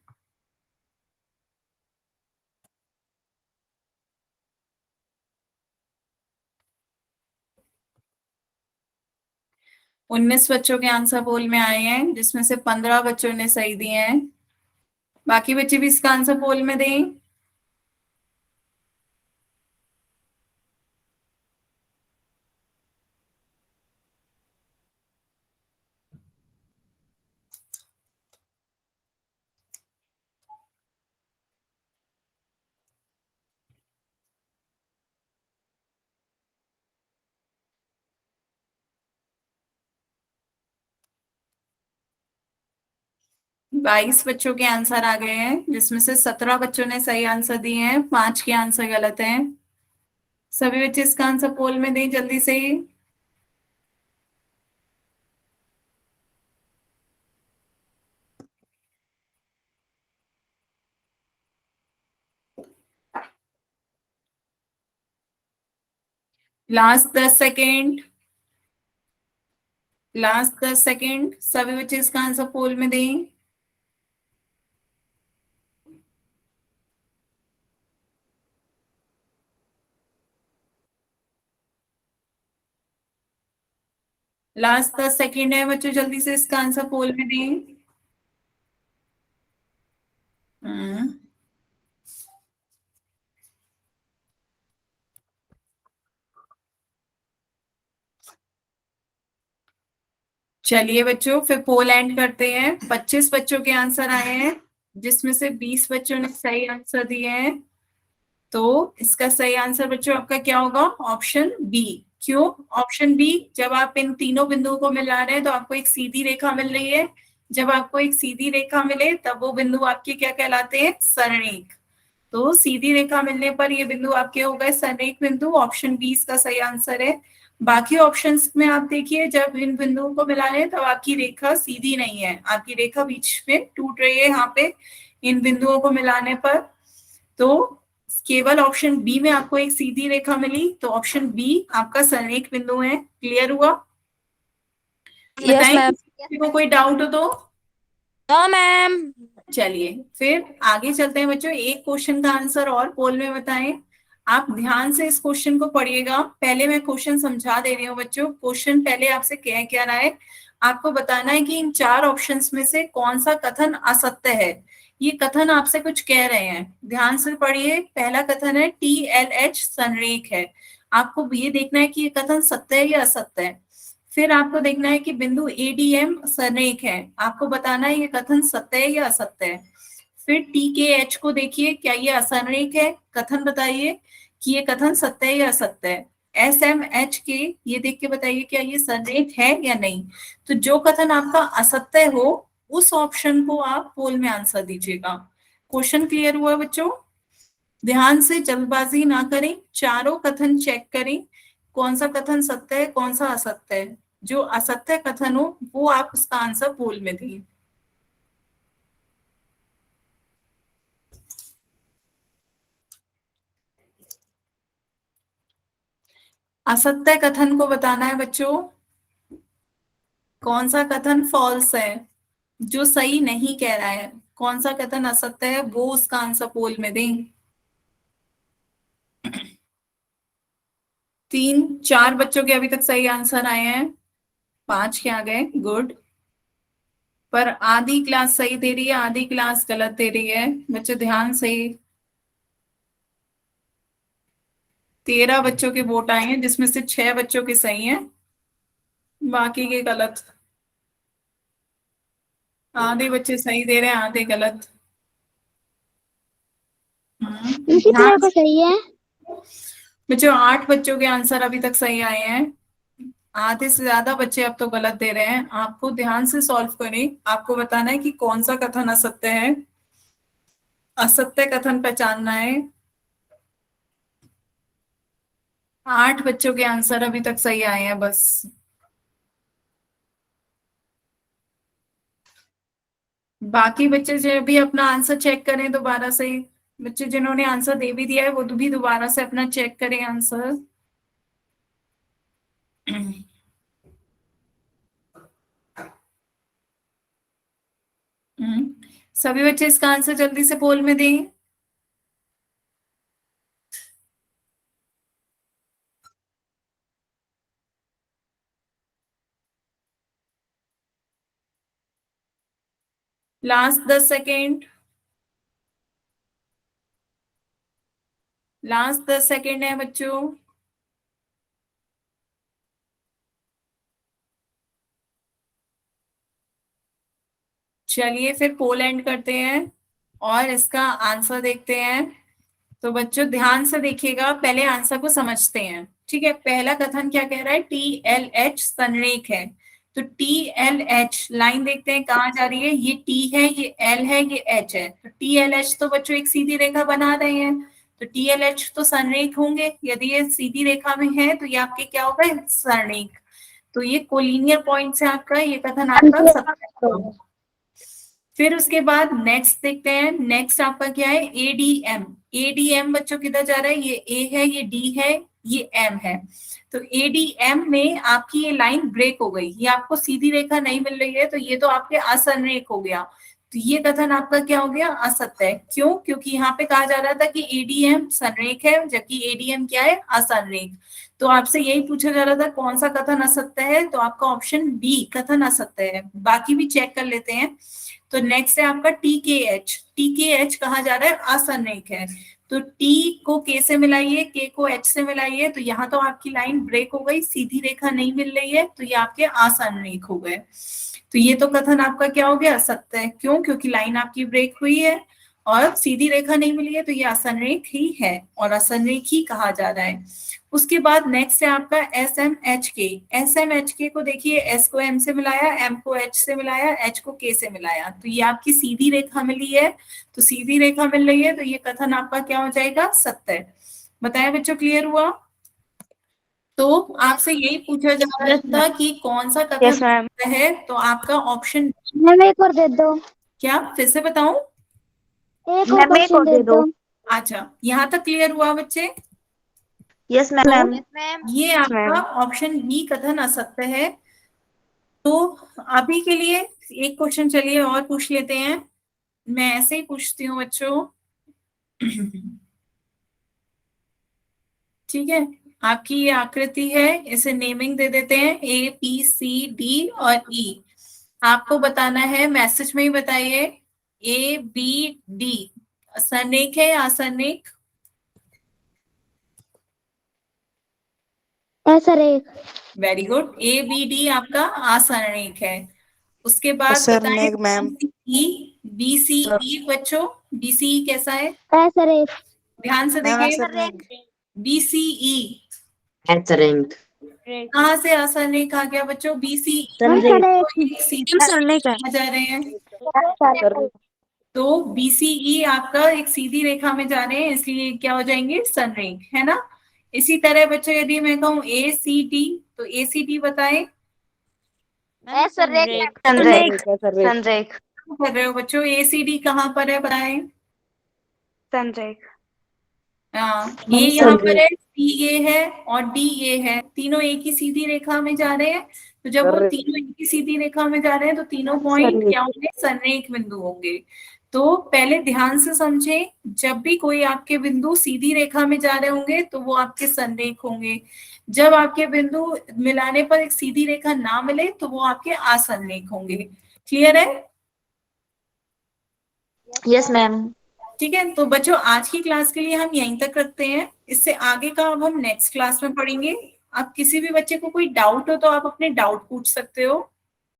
19 बच्चों के आंसर पोल में आए हैं, जिसमें से 15 बच्चों ने सही दिए हैं। बाकी बच्चे भी इसका आंसर पोल में दें। 22 बच्चों के आंसर आ गए हैं, जिसमें से 17 बच्चों ने सही आंसर दिए हैं, 5 के आंसर गलत हैं। सभी बच्चे इसका आंसर पोल में दें जल्दी से ही। लास्ट 10 सेकेंड, लास्ट 10 सेकेंड, सभी बच्चे इसका आंसर पोल में दें। लास्ट 10 सेकेंड है बच्चों, जल्दी से इसका आंसर पोल में दें। हम्म, चलिए बच्चों, फिर पोल एंड करते हैं। 25 बच्चों के आंसर आए हैं, जिसमें से 20 बच्चों ने सही आंसर दिए हैं। तो इसका सही आंसर बच्चों आपका क्या होगा? Option B. क्यों ऑप्शन बी? जब आप इन तीनों बिंदुओं को मिला रहे हैं तो आपको एक सीधी रेखा मिल रही है। जब आपको एक सीधी रेखा मिले तब वो बिंदु आपके क्या कहलाते हैं? सररेख। तो सीधी रेखा मिलने पर ये बिंदु आपके हो गए सररेख बिंदु। ऑप्शन बी इसका सही आंसर है। बाकी ऑप्शंस में आप देखिए, जब इन बिंदुओं को मिला रहे हैं तब आपकी रेखा सीधी नहीं है, आपकी रेखा बीच में टूट रही है यहाँ पे इन बिंदुओं को मिलाने पर। तो केवल ऑप्शन बी में आपको एक सीधी रेखा मिली, तो ऑप्शन बी आपका सररेख बिंदु है। क्लियर हुआ? यस बताएं मैम। किसी को कोई डाउट हो तो। No ma'am. चलिए फिर आगे चलते हैं बच्चों। एक क्वेश्चन का आंसर और पोल में बताएं। आप ध्यान से इस क्वेश्चन को पढ़िएगा। पहले मैं क्वेश्चन समझा दे रही हूँ बच्चों। क्वेश्चन पहले आपसे कह क्या रहा है, आपको बताना है कि इन 4 ऑप्शंस में से कौन सा कथन असत्य है। ये कथन आपसे कुछ कह रहे हैं, ध्यान से पढ़िए। पहला कथन है TLH संरेख है। आपको ये देखना है कि ये कथन सत्य है या असत्य है। फिर आपको देखना है कि बिंदु ADM संरेख है। आपको बताना है ये कथन सत्य है या असत्य है। फिर TKH को देखिए, क्या ये असंरेख है? कथन बताइए कि ये कथन सत्य है या असत्य है। SMH के ये देख के बताइए क्या ये संरेख है या नहीं। तो जो कथन आपका असत्य हो उस ऑप्शन को आप पोल में आंसर दीजिएगा। क्वेश्चन क्लियर हुआ बच्चों? ध्यान से, जल्दबाजी ना करें, चारों कथन चेक करें कौन सा कथन सत्य है कौन सा असत्य है। जो असत्य कथन हो वो आप उसका आंसर पोल में दिए। असत्य कथन को बताना है बच्चों, कौन सा कथन फॉल्स है, जो सही नहीं कह रहा है। कौन सा कथन असत्य है वो उसका आंसर पोल में दें। 3-4 बच्चों के अभी तक सही आंसर आए हैं, 5 के आ गए, गुड। पर आधी क्लास सही दे रही है, आधी क्लास गलत दे रही है। बच्चों ध्यान से, 13 बच्चों के वोट आए हैं, जिसमें से 6 बच्चों के सही हैं, बाकी के गलत। आधे बच्चे सही दे रहे हैं, आधे गलत। कितने को सही है? बच्चों 8 बच्चों के आंसर अभी तक सही आए हैं, आधे से ज्यादा बच्चे अब तो गलत दे रहे हैं। आपको ध्यान से सॉल्व करें, आपको बताना है कि कौन सा कथन असत्य है, असत्य कथन पहचानना है। 8 बच्चों के आंसर अभी तक सही आए हैं बस। बाकी बच्चे जो भी अपना आंसर चेक करें दोबारा से। बच्चे जिन्होंने आंसर दे भी दिया है वो भी दोबारा से अपना चेक करें आंसर। सभी बच्चे इसका आंसर जल्दी से पोल में दें। लास्ट 10 सेकेंड, लास्ट 10 सेकेंड है बच्चों। चलिए फिर पोल एंड करते हैं और इसका आंसर देखते हैं। तो बच्चों ध्यान से देखिएगा, पहले आंसर को समझते हैं। ठीक है, पहला कथन क्या कह रहा है? TLH संरेख है। तो TLH लाइन देखते हैं कहाँ जा रही है, ये T है, ये L है, ये H है। तो TLH तो बच्चों एक सीधी रेखा बना रहे हैं, तो TLH तो संरेख होंगे। यदि ये सीधी रेखा में है तो ये आपके क्या होगा, संरेख। तो ये कोलिनियर पॉइंट से आपका ये कथन आपका सत्य होगा। फिर उसके बाद नेक्स्ट देखते हैं, नेक्स्ट आपका क्या है, ADM। ADM बच्चों किधर जा रहा है, ये A है, ये D है, ये M है। तो ADM में आपकी ये लाइन ब्रेक हो गई, ये आपको सीधी रेखा नहीं मिल रही है, तो ये तो आपके असंरेख हो गया। तो ये कथन आपका क्या हो गया, असत्य है। क्यों? क्योंकि यहाँ पे कहा जा रहा था कि ADM संरेख है, जबकि ADM क्या है, असंरेख। तो आपसे यही पूछा जा रहा था कौन सा कथन असत्य है, तो आपका ऑप्शन बी कथन असत्य है। बाकी भी चेक कर लेते हैं। तो नेक्स्ट है आपका TKH। TKH कहा जा रहा है असंरेख है, तो T को K से मिलाइए, K को H से मिलाइए, तो यहाँ तो आपकी लाइन ब्रेक हो गई, सीधी रेखा नहीं मिल रही है, तो ये आपके असंरेख हो गए। तो ये तो कथन आपका क्या हो गया, सत्य है। क्यों? क्योंकि लाइन आपकी ब्रेक हुई है और सीधी रेखा नहीं मिली है, तो ये असंरेख ही है और असंरेख ही कहा जा रहा है। उसके बाद नेक्स्ट है आपका SMHK। SMHK को देखिए, S को M से मिलाया, M को H से मिलाया, H को K से मिलाया, तो ये आपकी सीधी रेखा मिली है। तो सीधी रेखा मिल रही है, तो ये कथन आपका क्या हो जाएगा, सत्य। बताया बच्चों, क्लियर हुआ? तो आपसे यही पूछा जा रहा था कि कौन सा कथन सत्य है, तो आपका ऑप्शन, मैम एक और दे दो, क्या फिर से बताऊं? एक और क्वेश्चन दे दो। अच्छा, यहाँ तक क्लियर हुआ बच्चे? Yes ma'am. ये आपका ऑप्शन बी कथन असत्य है। तो अभी के लिए एक क्वेश्चन चलिए और पूछ लेते हैं। मैं ऐसे ही पूछती हूँ बच्चों, ठीक है? आपकी ये आकृति है, इसे नेमिंग दे देते हैं ABCD और E। आपको बताना है, मैसेज में ही बताइए, ABD संरेख है या असंरेख? असंरेख। वेरी गुड, ABD आपका असंरेख है। उसके बाद बताएं मैम। BCE बच्चों, BCE कैसा है? असंरेख। ध्यान से देखिए, BCE असंरेख। कहाँ से असंरेख आ गया बच्चों? BCE असंरेख। सीधा संरेख है। जा रहे हैं, तो BCE आपका एक सीधी रेखा में जा रहे हैं, इसलिए क्या हो जाएंगे, संरेख, है ना? इसी तरह बच्चों यदि मैं कहूँ ACD, तो ACD बताएं संरेख। कर रहे हो बच्चों, ACD कहाँ पर है बताएं? संरेख। A यहाँ पर है, C ये है और D ये है, तीनों एक ही सीधी रेखा में जा रहे हैं। तो जब वो तीनों एक ही सीधी रेखा में जा रहे हैं, तो तीनों पॉइंट क्या होंगे, संरेख बिंदु होंगे। तो पहले ध्यान से समझें, जब भी कोई आपके बिंदु सीधी रेखा में जा रहे होंगे तो वो आपके संरेख होंगे। जब आपके बिंदु मिलाने पर एक सीधी रेखा ना मिले तो वो आपके असंरेख होंगे। क्लियर है? Yes ma'am. ठीक है, तो बच्चों आज की क्लास के लिए हम यहीं तक रखते हैं। इससे आगे का अब हम नेक्स्ट क्लास में पढ़ेंगे। अब किसी भी बच्चे को कोई डाउट हो तो आप अपने डाउट पूछ सकते हो।